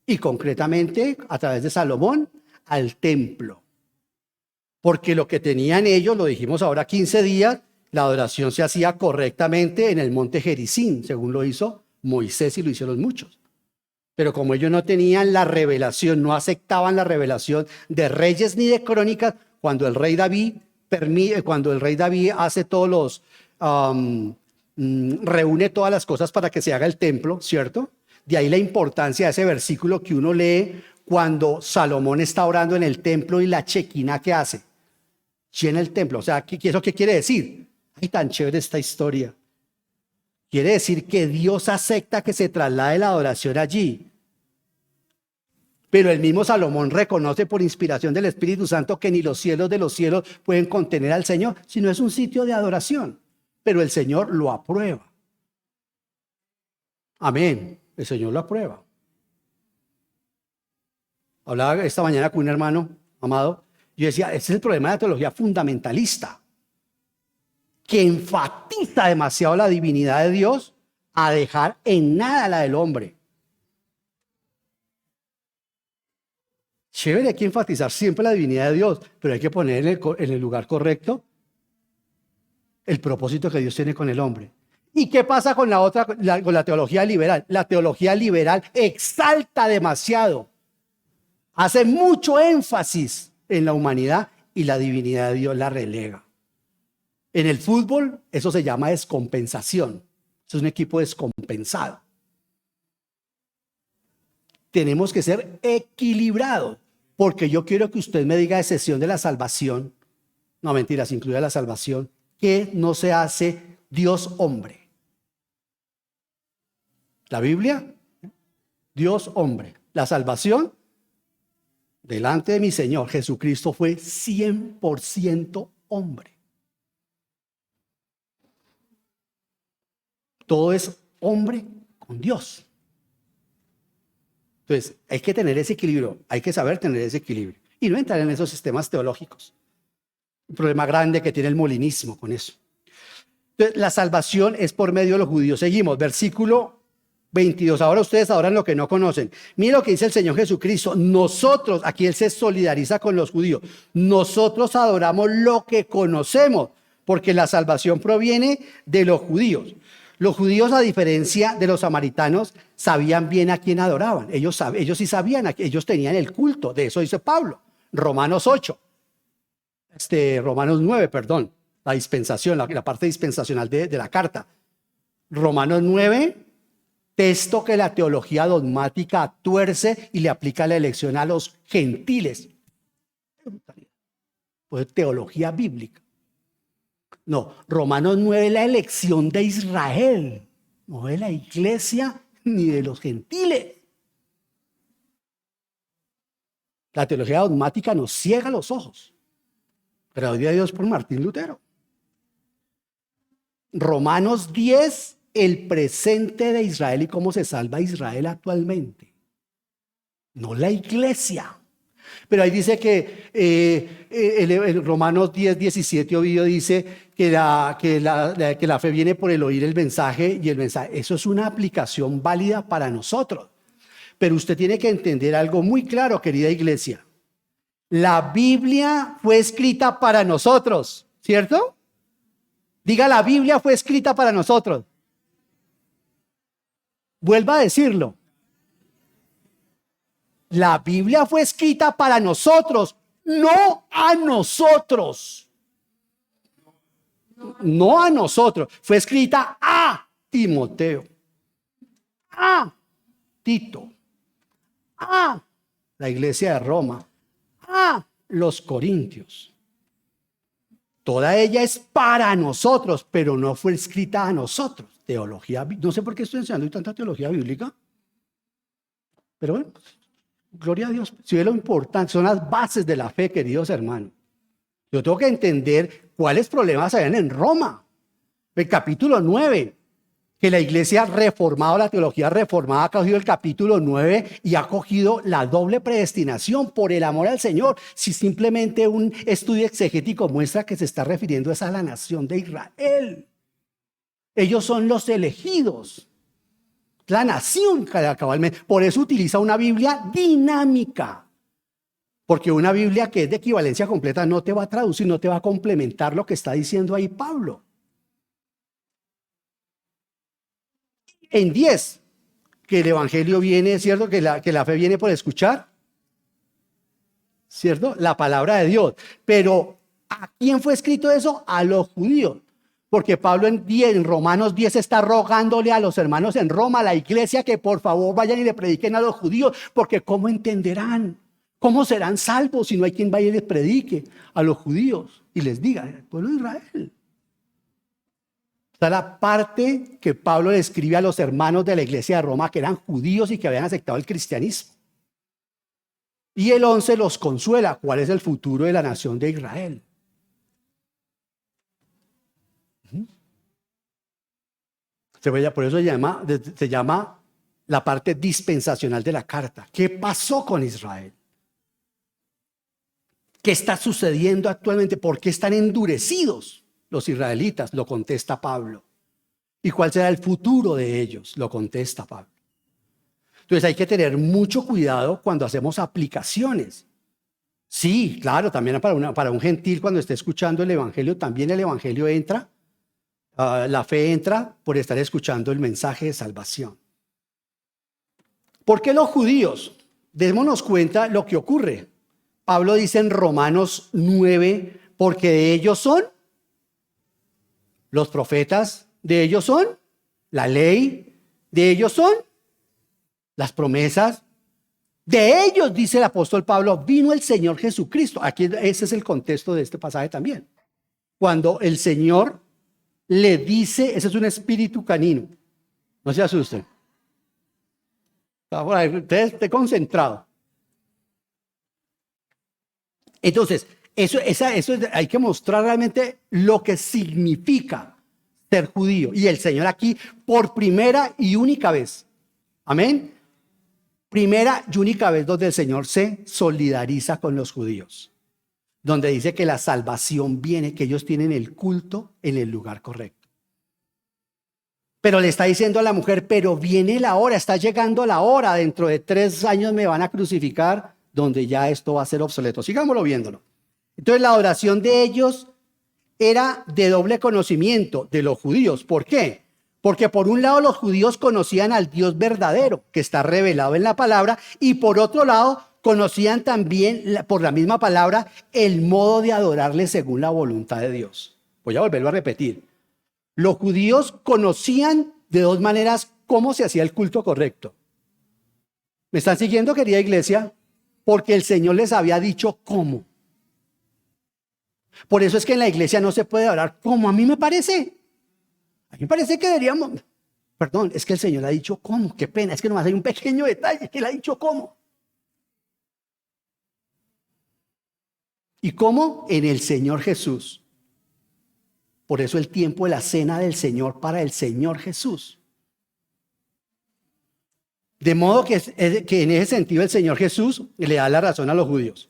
y concretamente a través de Salomón al templo. Porque lo que tenían ellos, lo dijimos ahora 15 días, la adoración se hacía correctamente en el monte Gerizim, según lo hizo Moisés y lo hicieron muchos. Pero como ellos no tenían la revelación, no aceptaban la revelación de Reyes ni de Crónicas, cuando el rey David hace todos los, reúne todas las cosas para que se haga el templo, ¿cierto? De ahí la importancia de ese versículo que uno lee cuando Salomón está orando en el templo y la chequina que hace. Llena el templo. O sea, ¿eso qué quiere decir? Ay, tan chévere esta historia. Quiere decir que Dios acepta que se traslade la adoración allí. Pero el mismo Salomón reconoce por inspiración del Espíritu Santo que ni los cielos de los cielos pueden contener al Señor, sino es un sitio de adoración. Pero el Señor lo aprueba. Amén. El Señor lo aprueba. Hablaba esta mañana con un hermano amado. Yo decía, ese es el problema de la teología fundamentalista, que enfatiza demasiado la divinidad de Dios a dejar en nada la del hombre. Chévere, hay que enfatizar siempre la divinidad de Dios, pero hay que poner en el lugar correcto el propósito que Dios tiene con el hombre. ¿Y qué pasa con con la teología liberal? La teología liberal exalta demasiado, hace mucho énfasis en la humanidad y la divinidad de Dios la relega. En el fútbol eso se llama descompensación. Es un equipo descompensado. Tenemos que ser equilibrados, porque yo quiero que usted me diga de excepción de la salvación. No, mentiras, incluye la salvación, que no se hace Dios hombre. La Biblia, Dios hombre. La salvación, delante de mi Señor Jesucristo, fue 100% hombre. Todo es hombre con Dios. Entonces, hay que tener ese equilibrio, hay que saber tener ese equilibrio y no entrar en esos sistemas teológicos. Un problema grande que tiene el molinismo con eso. Entonces, la salvación es por medio de los judíos. Seguimos, versículo 22. Ahora ustedes adoran lo que no conocen. Mira lo que dice el Señor Jesucristo. Nosotros, aquí Él se solidariza con los judíos. Nosotros adoramos lo que conocemos, porque la salvación proviene de los judíos. Los judíos, a diferencia de los samaritanos, sabían bien a quién adoraban. Ellos sí sabían, ellos tenían el culto. De eso dice Pablo. Romanos 8. Romanos 9, perdón. La dispensación, la parte dispensacional de la carta. Romanos 9, texto que la teología dogmática tuerce y le aplica la elección a los gentiles. Pues teología bíblica. No, Romanos 9 es la elección de Israel, no de la iglesia ni de los gentiles. La teología dogmática nos ciega los ojos. Pero gloria a Dios por Martín Lutero. Romanos 10, el presente de Israel y cómo se salva Israel actualmente. No la iglesia. Pero ahí dice que el Romanos 10, 17 Ovidio dice que la fe viene por el oír el mensaje y el mensaje. Eso es una aplicación válida para nosotros. Pero usted tiene que entender algo muy claro, querida iglesia. La Biblia fue escrita para nosotros, ¿cierto? Diga, la Biblia fue escrita para nosotros. Vuelva a decirlo. La Biblia fue escrita para nosotros, no a nosotros. No a nosotros. Fue escrita a Timoteo, a Tito, a la iglesia de Roma, a los corintios. Toda ella es para nosotros, pero no fue escrita a nosotros. Teología, no sé por qué estoy enseñando tanta teología bíblica, pero bueno, gloria a Dios. Si ve lo importante, son las bases de la fe, queridos hermanos. Yo tengo que entender cuáles problemas habían en Roma. El capítulo 9, que la iglesia reformada, la teología reformada ha cogido el capítulo 9 y ha cogido la doble predestinación por el amor al Señor. Si simplemente un estudio exegético muestra que se está refiriendo a la nación de Israel. Ellos son los elegidos. La nación cabalmente. Por eso utiliza una Biblia dinámica. Porque una Biblia que es de equivalencia completa no te va a traducir, no te va a complementar lo que está diciendo ahí Pablo. En 10, que el evangelio viene, ¿cierto? Que la fe viene por escuchar, ¿cierto? La palabra de Dios. Pero ¿a quién fue escrito eso? A los judíos. Porque Pablo en Romanos 10 está rogándole a los hermanos en Roma, a la iglesia, que por favor vayan y le prediquen a los judíos, porque ¿cómo entenderán? ¿Cómo serán salvos si no hay quien vaya y les predique a los judíos y les diga, el pueblo de Israel? Está la parte que Pablo le escribe a los hermanos de la iglesia de Roma que eran judíos y que habían aceptado el cristianismo. Y el 11 los consuela. ¿Cuál es el futuro de la nación de Israel? Por eso se llama la parte dispensacional de la carta. ¿Qué pasó con Israel? ¿Qué está sucediendo actualmente? ¿Por qué están endurecidos los israelitas? Lo contesta Pablo. ¿Y cuál será el futuro de ellos? Lo contesta Pablo. Entonces hay que tener mucho cuidado cuando hacemos aplicaciones. Sí, claro, también para un gentil cuando esté escuchando el evangelio, también el evangelio entra. La fe entra por estar escuchando el mensaje de salvación. ¿Por qué los judíos? Démonos cuenta lo que ocurre. Pablo dice en Romanos 9, porque de ellos son los profetas, de ellos son la ley, de ellos son las promesas. De ellos, dice el apóstol Pablo, vino el Señor Jesucristo. Aquí ese es el contexto de este pasaje también. Cuando el Señor le dice, ese es un espíritu canino. No se asusten. Ahora, usted esté concentrado. Entonces, eso hay que mostrar realmente lo que significa ser judío. Y el Señor aquí, por primera y única vez, amén, primera y única vez donde el Señor se solidariza con los judíos, donde dice que la salvación viene, que ellos tienen el culto en el lugar correcto. Pero le está diciendo a la mujer, pero viene la hora, está llegando la hora, dentro de 3 años me van a crucificar, donde ya esto va a ser obsoleto. Sigámoslo viéndolo. Entonces la adoración de ellos era de doble conocimiento de los judíos. ¿Por qué? Porque por un lado los judíos conocían al Dios verdadero, que está revelado en la palabra, y por otro lado conocían también, por la misma palabra, el modo de adorarle según la voluntad de Dios. Voy a volverlo a repetir. Los judíos conocían de 2 maneras cómo se hacía el culto correcto. ¿Me están siguiendo, querida iglesia? Porque el Señor les había dicho cómo. Por eso es que en la iglesia no se puede orar como a mí me parece. A mí me parece que deberíamos... Perdón, es que el Señor ha dicho cómo. Qué pena, es que nomás hay un pequeño detalle que Él ha dicho cómo. ¿Y cómo? En el Señor Jesús. Por eso el tiempo de la cena del Señor para el Señor Jesús. De modo que en ese sentido el Señor Jesús le da la razón a los judíos.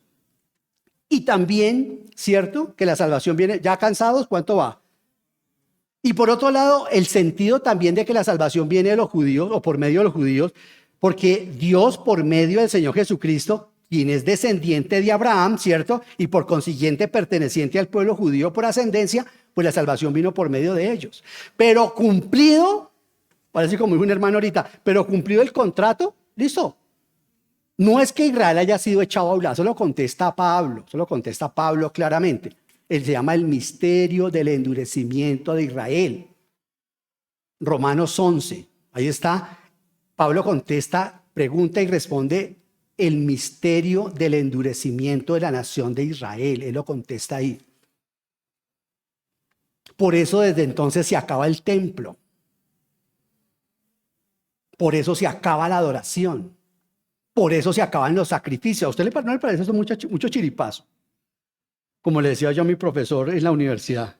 Y también, ¿cierto? Que la salvación viene, ya cansados, ¿cuánto va? Y por otro lado, el sentido también de que la salvación viene de los judíos o por medio de los judíos, porque Dios por medio del Señor Jesucristo, quien es descendiente de Abraham, ¿cierto? Y por consiguiente perteneciente al pueblo judío por ascendencia, pues la salvación vino por medio de ellos. Pero cumplido, parece como dijo un hermano ahorita, pero cumplido el contrato, listo. No es que Israel haya sido echado a un lado, eso lo contesta Pablo claramente. Él se llama el misterio del endurecimiento de Israel. Romanos 11, ahí está. Pablo contesta, pregunta y responde el misterio del endurecimiento de la nación de Israel. Él lo contesta ahí. Por eso desde entonces se acaba el templo. Por eso se acaba la adoración. Por eso se acaban los sacrificios. ¿A usted no le parece eso mucho chiripazo? Como le decía yo a mi profesor en la universidad,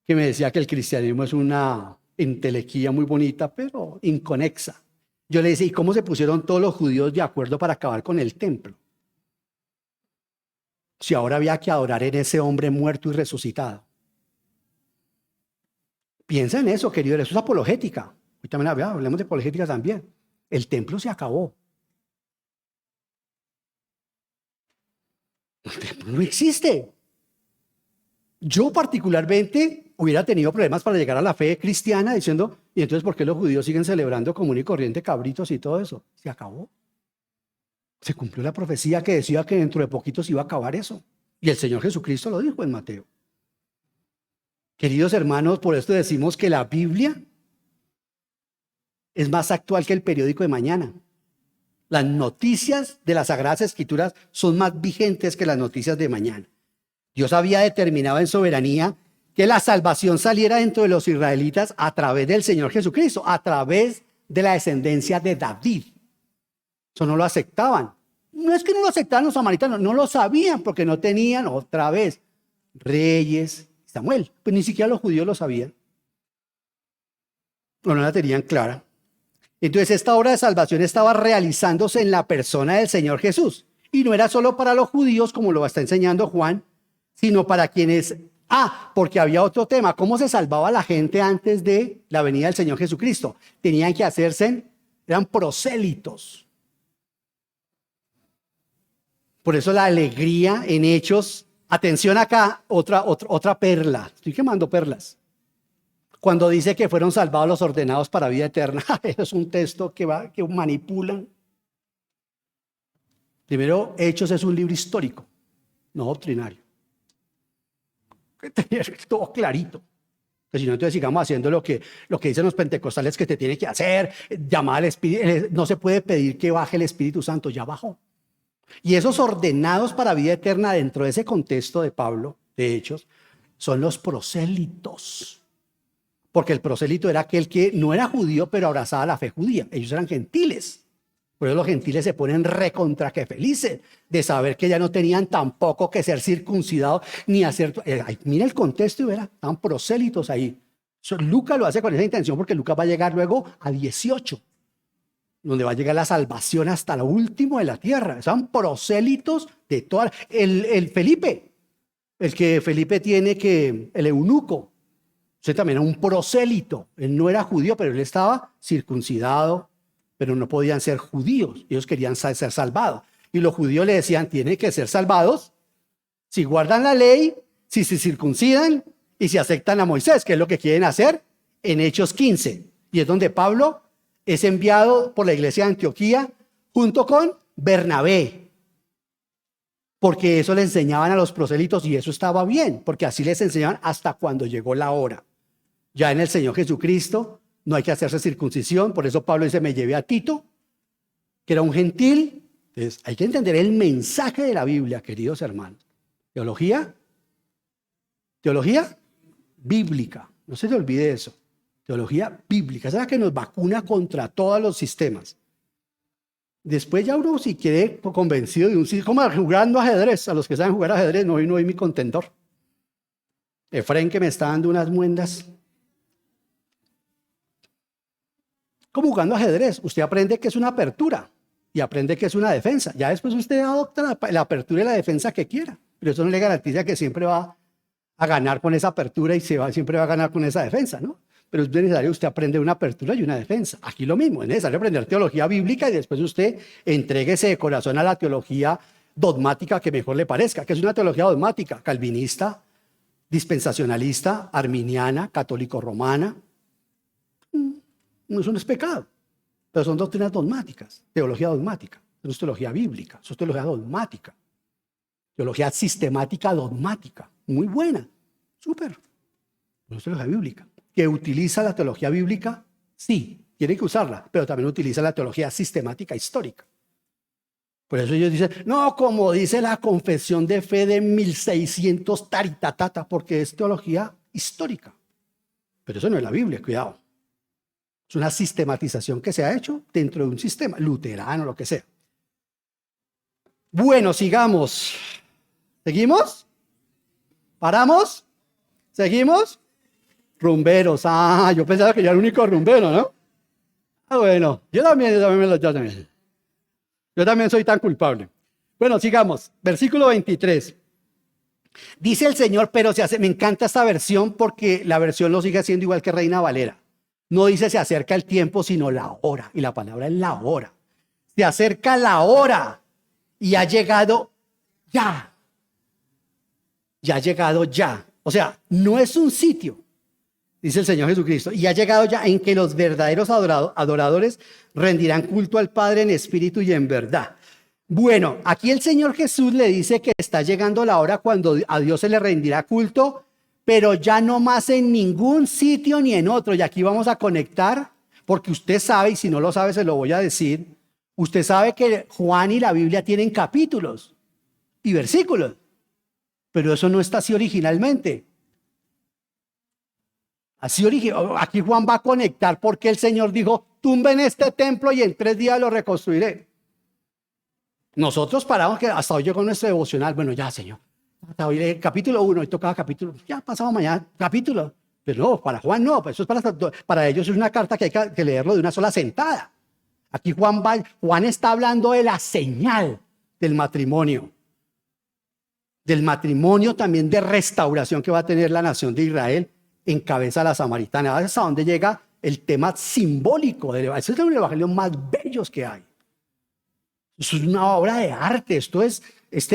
que me decía que el cristianismo es una entelequía muy bonita, pero inconexa. Yo le decía, ¿y cómo se pusieron todos los judíos de acuerdo para acabar con el templo? Si ahora había que adorar en ese hombre muerto y resucitado. Piensa en eso, querido, eso es apologética. Hoy también hablemos de apologética también. El templo se acabó. El templo no existe. Yo particularmente hubiera tenido problemas para llegar a la fe cristiana diciendo, ¿y entonces por qué los judíos siguen celebrando común y corriente cabritos y todo eso? Se acabó. Se cumplió la profecía que decía que dentro de poquito se iba a acabar eso. Y el Señor Jesucristo lo dijo en Mateo. Queridos hermanos, por esto decimos que la Biblia es más actual que el periódico de mañana. Las noticias de las Sagradas Escrituras son más vigentes que las noticias de mañana. Dios había determinado en soberanía que la salvación saliera dentro de los israelitas a través del Señor Jesucristo, a través de la descendencia de David. Eso no lo aceptaban. No es que no lo aceptaban los samaritanos, no lo sabían porque no tenían otra vez reyes, Samuel. Pues ni siquiera los judíos lo sabían. No la tenían clara. Entonces esta obra de salvación estaba realizándose en la persona del Señor Jesús. Y no era solo para los judíos, como lo está enseñando Juan, sino para quienes... porque había otro tema. ¿Cómo se salvaba la gente antes de la venida del Señor Jesucristo? Tenían que hacerse, eran prosélitos. Por eso la alegría en Hechos. Atención acá, otra perla. Estoy quemando perlas. Cuando dice que fueron salvados los ordenados para vida eterna. Es un texto que manipulan. Primero, Hechos es un libro histórico, no doctrinario. Todo clarito. Que si no, entonces sigamos haciendo lo que dicen los pentecostales que te tiene que hacer, llamar al Espíritu. No se puede pedir que baje el Espíritu Santo, ya bajó. Y esos ordenados para vida eterna dentro de ese contexto de Pablo, de Hechos, son los prosélitos. Porque el prosélito era aquel que no era judío, pero abrazaba la fe judía. Ellos eran gentiles. Por eso los gentiles se ponen recontra que felices de saber que ya no tenían tampoco que ser circuncidados ni hacer... mira el contexto y verá, estaban prosélitos ahí. Lucas lo hace con esa intención porque Lucas va a llegar luego a 18, donde va a llegar la salvación hasta lo último de la tierra. Son prosélitos de toda... El Felipe, el que Felipe tiene que... El eunuco, usted también era un prosélito. Él no era judío, pero él estaba circuncidado, pero no podían ser judíos. Ellos querían ser salvados. Y los judíos le decían, tienen que ser salvados si guardan la ley, si se circuncidan y si aceptan a Moisés, que es lo que quieren hacer en Hechos 15. Y es donde Pablo es enviado por la iglesia de Antioquía junto con Bernabé. Porque eso le enseñaban a los prosélitos y eso estaba bien, porque así les enseñaban hasta cuando llegó la hora. Ya en el Señor Jesucristo no hay que hacerse circuncisión, por eso Pablo dice, me llevé a Tito, que era un gentil. Entonces, hay que entender el mensaje de la Biblia, queridos hermanos. Teología bíblica, no se te olvide eso. Teología bíblica, esa es la que nos vacuna contra todos los sistemas. Después ya uno, si quiere, convencido de un sistema, como jugando ajedrez, a los que saben jugar ajedrez, no hoy mi contendor. Efraín que me está dando unas muendas. Como jugando ajedrez, usted aprende que es una apertura y aprende que es una defensa. Ya después usted adopta la apertura y la defensa que quiera, pero eso no le garantiza que siempre va a ganar con esa apertura y siempre va a ganar con esa defensa, ¿no? Pero es necesario usted aprende una apertura y una defensa. Aquí lo mismo, es necesario aprender teología bíblica y después usted entréguese de corazón a la teología dogmática que mejor le parezca, que es una teología dogmática, calvinista, dispensacionalista, arminiana, católico-romana. Eso no es pecado, pero son doctrinas dogmáticas, teología dogmática. Eso es teología bíblica, eso es teología dogmática. Teología sistemática dogmática, muy buena, súper. Eso es teología bíblica. ¿Que utiliza la teología bíblica? Sí, tiene que usarla, pero también utiliza la teología sistemática histórica. Por eso ellos dicen, no, como dice la confesión de fe de 1600 taritatata, porque es teología histórica. Pero eso no es la Biblia, cuidado. Es una sistematización que se ha hecho dentro de un sistema, luterano, lo que sea. Bueno, sigamos. ¿Seguimos? ¿Paramos? ¿Seguimos? Rumberos. Ah, yo pensaba que yo era el único rumbero, ¿no? Ah, bueno, yo también soy tan culpable. Bueno, sigamos. Versículo 23. Dice el Señor, pero me encanta esta versión porque la versión lo sigue haciendo igual que Reina Valera. No dice se acerca el tiempo, sino la hora. Y la palabra es la hora. Se acerca la hora y ha llegado ya. Ya ha llegado ya. O sea, no es un sitio, dice el Señor Jesucristo, y ha llegado ya en que los verdaderos adoradores rendirán culto al Padre en espíritu y en verdad. Bueno, aquí el Señor Jesús le dice que está llegando la hora cuando a Dios se le rendirá culto, pero ya no más en ningún sitio ni en otro. Y aquí vamos a conectar, porque usted sabe, y si no lo sabe se lo voy a decir, usted sabe que Juan y la Biblia tienen capítulos y versículos, pero eso no está así originalmente. Aquí Juan va a conectar porque el Señor dijo, tumben este templo y en 3 días lo reconstruiré. Nosotros paramos que hasta hoy llegó nuestro devocional. Bueno, ya, Señor. Hasta hoy el capítulo 1, y tocaba capítulo. Ya pasamos mañana, capítulo. Pero no, para Juan no. Pues eso es para ellos es una carta que hay que leerlo de una sola sentada. Aquí Juan está hablando de la señal del matrimonio. Del matrimonio también de restauración que va a tener la nación de Israel en cabeza de la samaritana. ¿Hasta dónde llega el tema simbólico? Ese es uno de los evangelios más bellos que hay. Eso es una obra de arte. Esto es,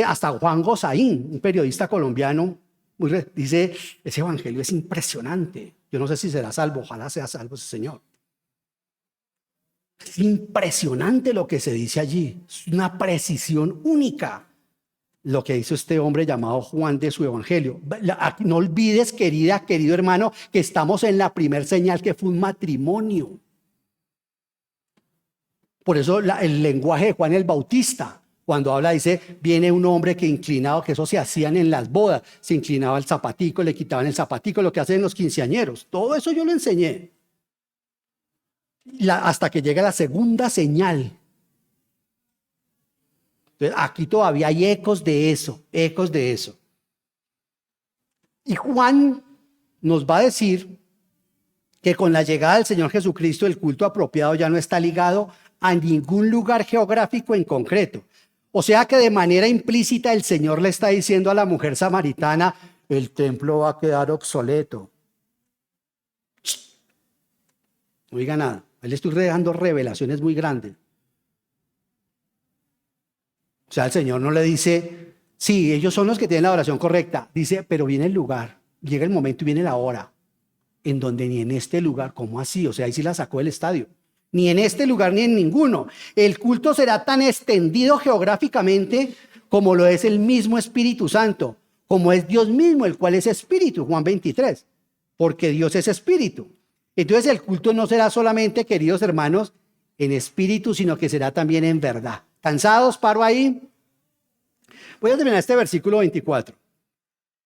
hasta Juan Gozaín, un periodista colombiano, dice, ese evangelio es impresionante. Yo no sé si será salvo, ojalá sea salvo ese señor. Es impresionante lo que se dice allí. Es una precisión única. lo que hizo este hombre llamado Juan de su evangelio. No olvides, querido hermano, que estamos en la primer señal, que fue un matrimonio. Por eso el lenguaje de Juan el Bautista, cuando habla, dice, viene un hombre que inclinado, que eso se hacían en las bodas, se inclinaba el zapatico, le quitaban el zapatico, lo que hacen los quinceañeros. Todo eso yo lo enseñé. Hasta que llega la segunda señal. Entonces, aquí todavía hay ecos de eso, ecos de eso. Y Juan nos va a decir que con la llegada del Señor Jesucristo el culto apropiado ya no está ligado a ningún lugar geográfico en concreto. O sea que de manera implícita el Señor le está diciendo a la mujer samaritana, el templo va a quedar obsoleto. No diga nada, le estoy dando revelaciones muy grandes. O sea, el Señor no le dice, sí, ellos son los que tienen la oración correcta. Dice, pero viene el lugar, llega el momento y viene la hora, en donde ni en este lugar, ¿cómo así? O sea, ahí sí la sacó del estadio. Ni en este lugar ni en ninguno. El culto será tan extendido geográficamente como lo es el mismo Espíritu Santo, como es Dios mismo, el cual es Espíritu, Juan 23, porque Dios es Espíritu. Entonces el culto no será solamente, queridos hermanos, en espíritu, sino que será también en verdad. ¿Cansados? Paro ahí. Voy a terminar este versículo 24.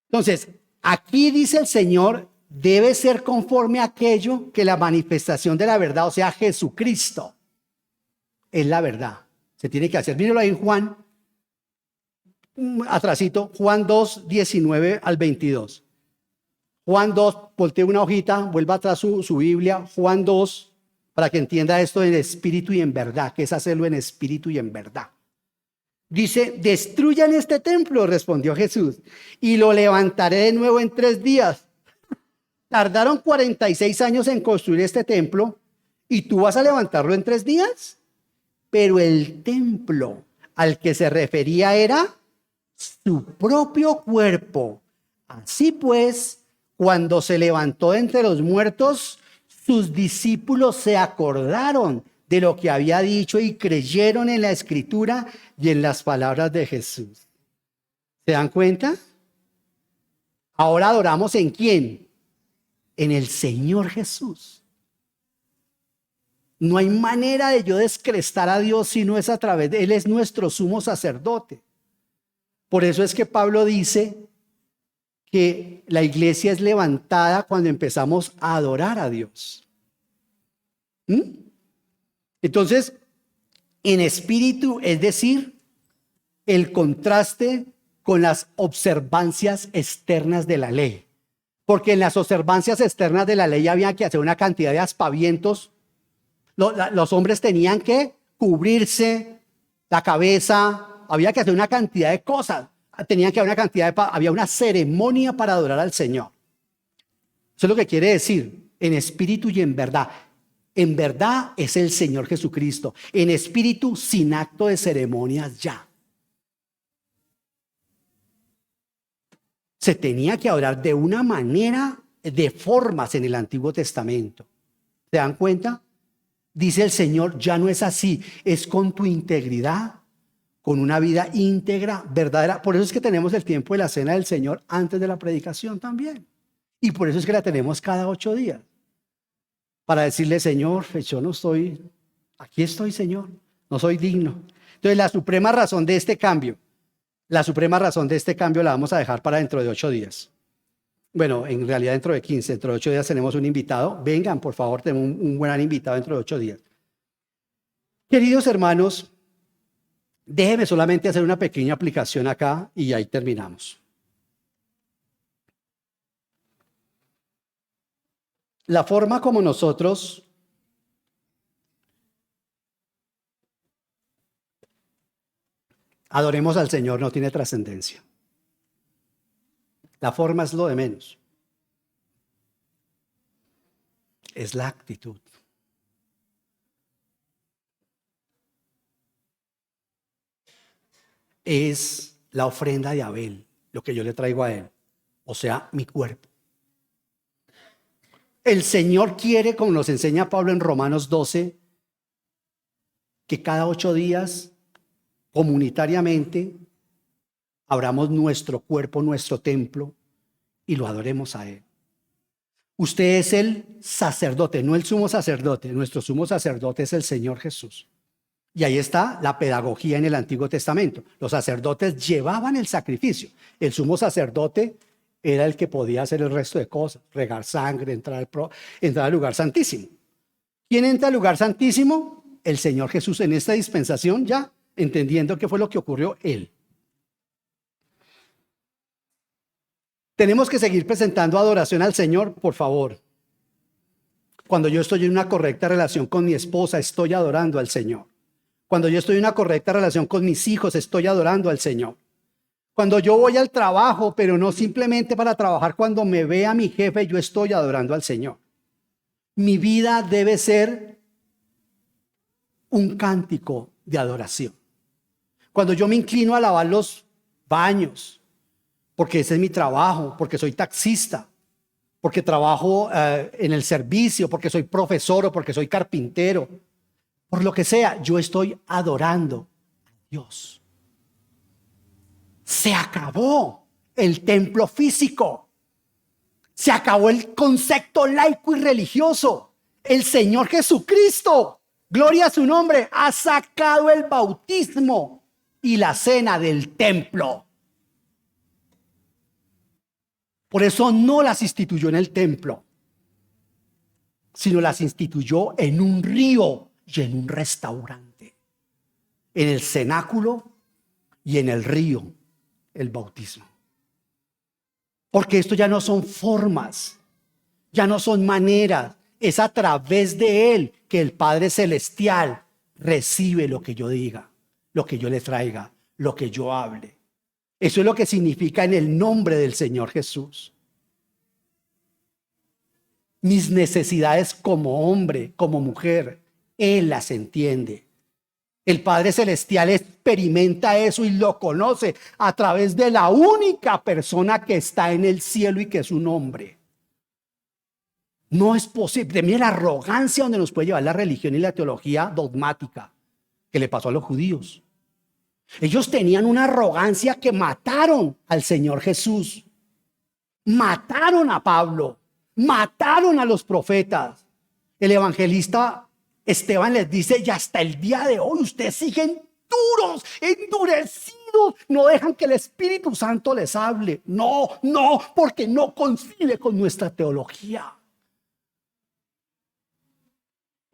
Entonces, aquí dice el Señor, debe ser conforme a aquello que la manifestación de la verdad, o sea, Jesucristo, es la verdad. Se tiene que hacer. Míralo ahí en Juan, atrasito, Juan 2, 19 al 22. Juan 2, voltee una hojita, vuelva atrás su Biblia, Juan 2, para que entienda esto en espíritu y en verdad, que es hacerlo en espíritu y en verdad. Dice, destruyan este templo, respondió Jesús, y lo levantaré de nuevo en 3 días. Tardaron 46 años en construir este templo, ¿y tú vas a levantarlo en 3 días? Pero el templo al que se refería era su propio cuerpo. Así pues, cuando se levantó de entre los muertos, sus discípulos se acordaron de lo que había dicho y creyeron en la Escritura y en las palabras de Jesús. ¿Se dan cuenta? Ahora adoramos ¿en quién? En el Señor Jesús. No hay manera de yo descrestar a Dios si no es a través de Él. Es nuestro sumo sacerdote. Por eso es que Pablo dice que la iglesia es levantada cuando empezamos a adorar a Dios. Entonces, en espíritu, es decir, el contraste con las observancias externas de la ley. Porque en las observancias externas de la ley había que hacer una cantidad de aspavientos. Los hombres tenían que cubrirse la cabeza, había que hacer una cantidad de cosas. Tenían que haber una cantidad había una ceremonia para adorar al Señor. Eso es lo que quiere decir, en espíritu y en verdad. En verdad es el Señor Jesucristo. En espíritu, sin acto de ceremonias ya. Se tenía que adorar de una manera, de formas en el Antiguo Testamento. ¿Se dan cuenta? Dice el Señor, ya no es así, es con tu integridad, con una vida íntegra, verdadera. Por eso es que tenemos el tiempo de la cena del Señor antes de la predicación también. Y por eso es que la tenemos cada 8 días. Para decirle, Señor, yo no estoy, aquí estoy, Señor, no soy digno. Entonces la suprema razón de este cambio, la vamos a dejar para dentro de 8 días. Bueno, en realidad dentro de 15, dentro de 8 días tenemos un invitado. Vengan, por favor, tenemos un buen invitado dentro de 8 días. Queridos hermanos, déjenme solamente hacer una pequeña aplicación acá y ahí terminamos. La forma como nosotros adoremos al Señor no tiene trascendencia. La forma es lo de menos. Es la actitud. Es la ofrenda de Abel, lo que yo le traigo a Él, o sea, mi cuerpo. El Señor quiere, como nos enseña Pablo en Romanos 12, que cada 8 días, comunitariamente, abramos nuestro cuerpo, nuestro templo y lo adoremos a Él. Usted es el sacerdote, no el sumo sacerdote. Nuestro sumo sacerdote es el Señor Jesús. Y ahí está la pedagogía en el Antiguo Testamento. Los sacerdotes llevaban el sacrificio. El sumo sacerdote era el que podía hacer el resto de cosas, regar sangre, entrar al lugar santísimo. ¿Quién entra al lugar santísimo? El Señor Jesús. En esta dispensación, ya entendiendo qué fue lo que ocurrió, Él. Tenemos que seguir presentando adoración al Señor, por favor. Cuando yo estoy en una correcta relación con mi esposa, estoy adorando al Señor. Cuando yo estoy en una correcta relación con mis hijos, estoy adorando al Señor. Cuando yo voy al trabajo, pero no simplemente para trabajar, cuando me vea mi jefe, yo estoy adorando al Señor. Mi vida debe ser un cántico de adoración. Cuando yo me inclino a lavar los baños, porque ese es mi trabajo, porque soy taxista, porque trabajo en el servicio, porque soy profesor o porque soy carpintero, por lo que sea, yo estoy adorando a Dios. Se acabó el templo físico. Se acabó el concepto laico y religioso. El Señor Jesucristo, gloria a su nombre, ha sacado el bautismo y la cena del templo. Por eso no las instituyó en el templo, sino las instituyó en un río y en un restaurante, en el cenáculo y en el río, el bautismo. Porque esto ya no son formas, ya no son maneras, es a través de Él que el Padre Celestial recibe lo que yo diga, lo que yo le traiga, lo que yo hable. Eso es lo que significa en el nombre del Señor Jesús. Mis necesidades como hombre, como mujer, Él las entiende. El Padre Celestial experimenta eso y lo conoce a través de la única persona que está en el cielo y que es un hombre. No es posible. Mira la arrogancia donde nos puede llevar la religión y la teología dogmática que le pasó a los judíos. Ellos tenían una arrogancia que mataron al Señor Jesús. Mataron a Pablo. Mataron a los profetas. El evangelista Esteban les dice, y hasta el día de hoy ustedes siguen duros, endurecidos, no dejan que el Espíritu Santo les hable. No, porque no coincide con nuestra teología.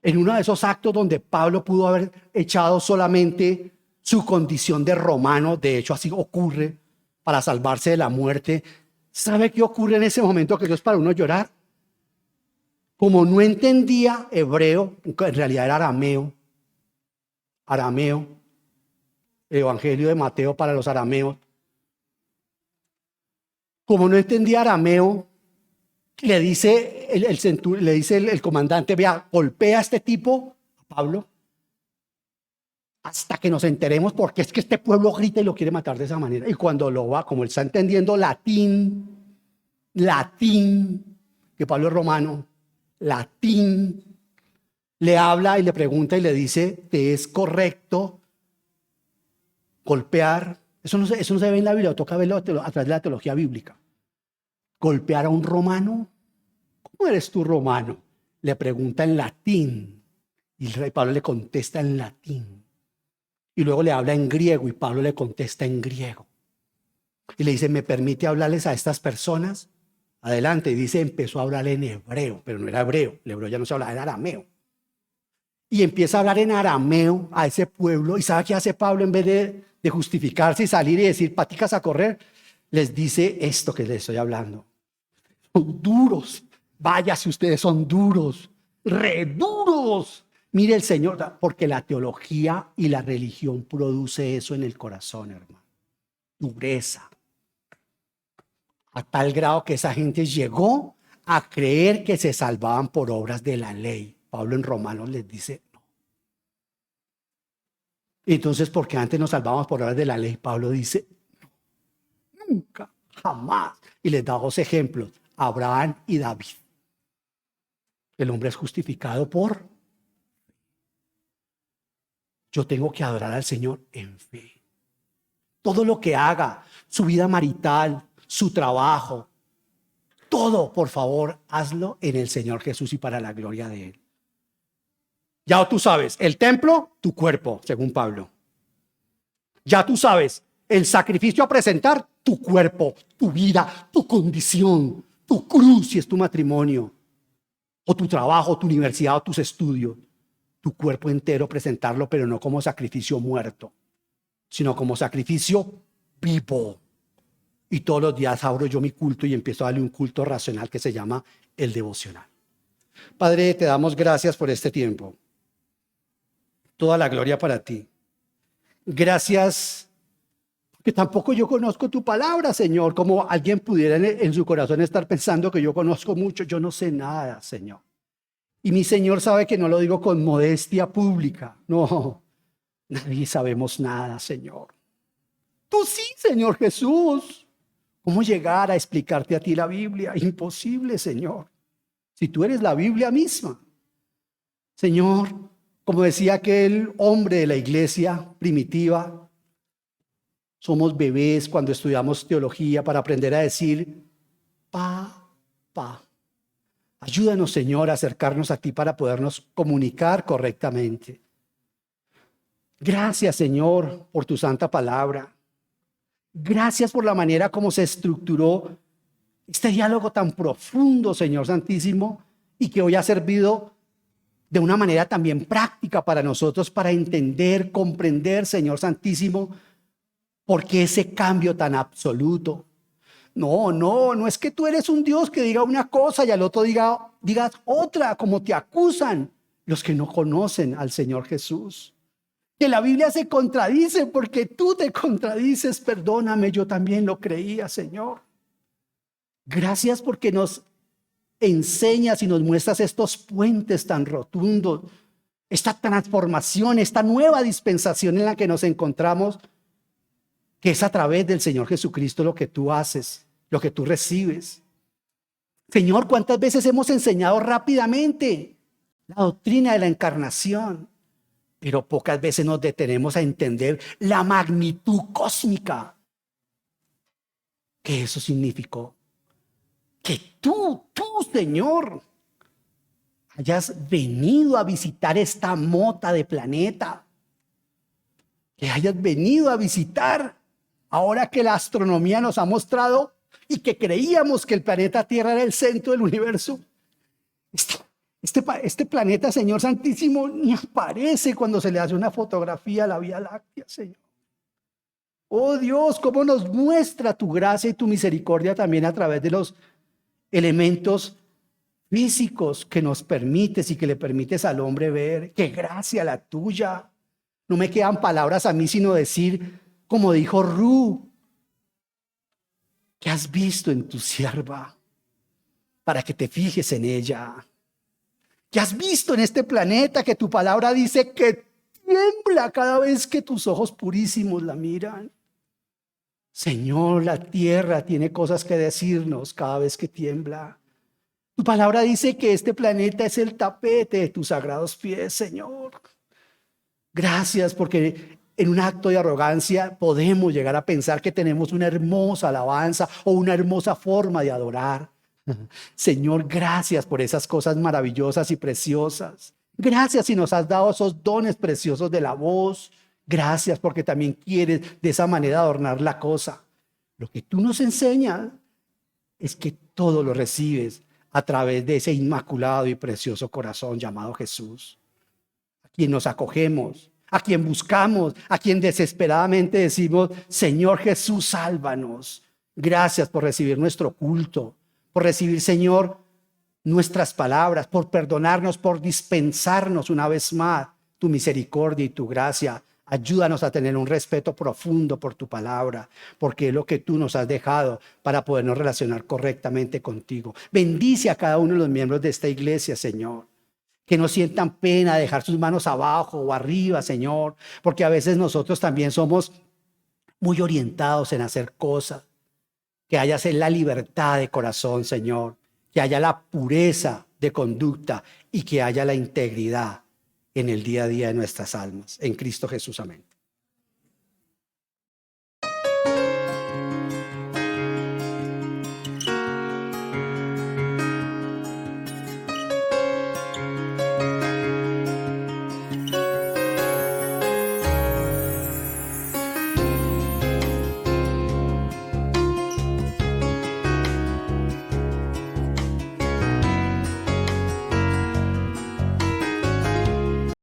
En uno de esos actos donde Pablo pudo haber echado solamente su condición de romano, de hecho así ocurre, para salvarse de la muerte. ¿Sabe qué ocurre en ese momento que es para uno llorar? Como no entendía hebreo, en realidad era arameo, el evangelio de Mateo para los arameos. Como no entendía arameo, le dice el comandante, vea, golpea a este tipo, a Pablo, hasta que nos enteremos, porque es que este pueblo grita y lo quiere matar de esa manera. Y cuando lo va, como él está entendiendo latín, que Pablo es romano, latín, le habla y le pregunta y le dice, ¿te es correcto golpear? Eso no se ve en la Biblia, toca verlo a través de la teología bíblica. ¿Golpear a un romano? ¿Cómo eres tú romano? Le pregunta en latín y el rey Pablo le contesta en latín. Y luego le habla en griego y Pablo le contesta en griego. Y le dice, ¿me permite hablarles a estas personas? Adelante. Y dice, empezó a hablar en hebreo, pero no era hebreo. El hebreo ya no se hablaba, era arameo. Y empieza a hablar en arameo a ese pueblo. ¿Y sabe qué hace Pablo? En vez de justificarse y salir y decir, paticas a correr, les dice esto que les estoy hablando. Son duros. Vaya si ustedes son duros, re duros. Mire el Señor, porque la teología y la religión produce eso en el corazón, hermano. Dureza. A tal grado que esa gente llegó a creer que se salvaban por obras de la ley. Pablo en Romanos les dice no. Entonces, porque antes nos salvábamos por obras de la ley, Pablo dice no, nunca, jamás. Y les da dos ejemplos, Abraham y David. El hombre es justificado por... Yo tengo que adorar al Señor en fe. Todo lo que haga, su vida marital, su trabajo. Todo, por favor, hazlo en el Señor Jesús y para la gloria de Él. Ya tú sabes, el templo, tu cuerpo, según Pablo. Ya tú sabes, el sacrificio a presentar, tu cuerpo, tu vida, tu condición, tu cruz, si es tu matrimonio, o tu trabajo, tu universidad, o tus estudios. Tu cuerpo entero presentarlo, pero no como sacrificio muerto, sino como sacrificio vivo. Y todos los días abro yo mi culto y empiezo a darle un culto racional que se llama el devocional. Padre, te damos gracias por este tiempo. Toda la gloria para ti. Gracias, porque tampoco yo conozco tu palabra, Señor. Como alguien pudiera en su corazón estar pensando que yo conozco mucho. Yo no sé nada, Señor. Y mi Señor sabe que no lo digo con modestia pública. No, nadie sabemos nada, Señor. Tú sí, Señor Jesús. ¿Cómo llegar a explicarte a ti la Biblia? Imposible, Señor. Si tú eres la Biblia misma. Señor, como decía aquel hombre de la iglesia primitiva, somos bebés cuando estudiamos teología para aprender a decir, pa. Ayúdanos, Señor, a acercarnos a ti para podernos comunicar correctamente. Gracias, Señor, por tu santa palabra. Gracias por la manera como se estructuró este diálogo tan profundo, Señor Santísimo, y que hoy ha servido de una manera también práctica para nosotros, para entender, comprender, Señor Santísimo, por qué ese cambio tan absoluto. No es que tú eres un Dios que diga una cosa y al otro digas otra, como te acusan los que no conocen al Señor Jesús. Que la Biblia se contradice porque tú te contradices. Perdóname, yo también lo creía, Señor. Gracias porque nos enseñas y nos muestras estos puentes tan rotundos, esta transformación, esta nueva dispensación en la que nos encontramos, que es a través del Señor Jesucristo lo que tú haces, lo que tú recibes. Señor, ¿cuántas veces hemos enseñado rápidamente la doctrina de la encarnación? Pero pocas veces nos detenemos a entender la magnitud cósmica que eso significó. Que tú, Señor, hayas venido a visitar esta mota de planeta. Que hayas venido a visitar, ahora que la astronomía nos ha mostrado y que creíamos que el planeta Tierra era el centro del universo. Este planeta, Señor Santísimo, ni aparece cuando se le hace una fotografía a la Vía Láctea, Señor. Oh Dios, cómo nos muestra tu gracia y tu misericordia también a través de los elementos físicos que nos permites y que le permites al hombre ver. ¡Qué gracia la tuya! No me quedan palabras a mí sino decir, como dijo Ru, ¿qué has visto en tu sierva para que te fijes en ella? ¿Qué has visto en este planeta que tu palabra dice que tiembla cada vez que tus ojos purísimos la miran? Señor, la tierra tiene cosas que decirnos cada vez que tiembla. Tu palabra dice que este planeta es el tapete de tus sagrados pies, Señor. Gracias porque en un acto de arrogancia podemos llegar a pensar que tenemos una hermosa alabanza o una hermosa forma de adorar. Señor, gracias por esas cosas maravillosas y preciosas. Gracias si nos has dado esos dones preciosos de la voz. Gracias porque también quieres de esa manera adornar la cosa. Lo que tú nos enseñas es que todo lo recibes a través de ese inmaculado y precioso corazón llamado Jesús, a quien nos acogemos, a quien buscamos, a quien desesperadamente decimos, Señor Jesús, sálvanos. Gracias por recibir nuestro culto, por recibir, Señor, nuestras palabras, por perdonarnos, por dispensarnos una vez más tu misericordia y tu gracia. Ayúdanos a tener un respeto profundo por tu palabra, porque es lo que tú nos has dejado para podernos relacionar correctamente contigo. Bendice a cada uno de los miembros de esta iglesia, Señor. Que no sientan pena de dejar sus manos abajo o arriba, Señor, porque a veces nosotros también somos muy orientados en hacer cosas. Que haya la libertad de corazón, Señor, que haya la pureza de conducta y que haya la integridad en el día a día de nuestras almas. En Cristo Jesús, amén.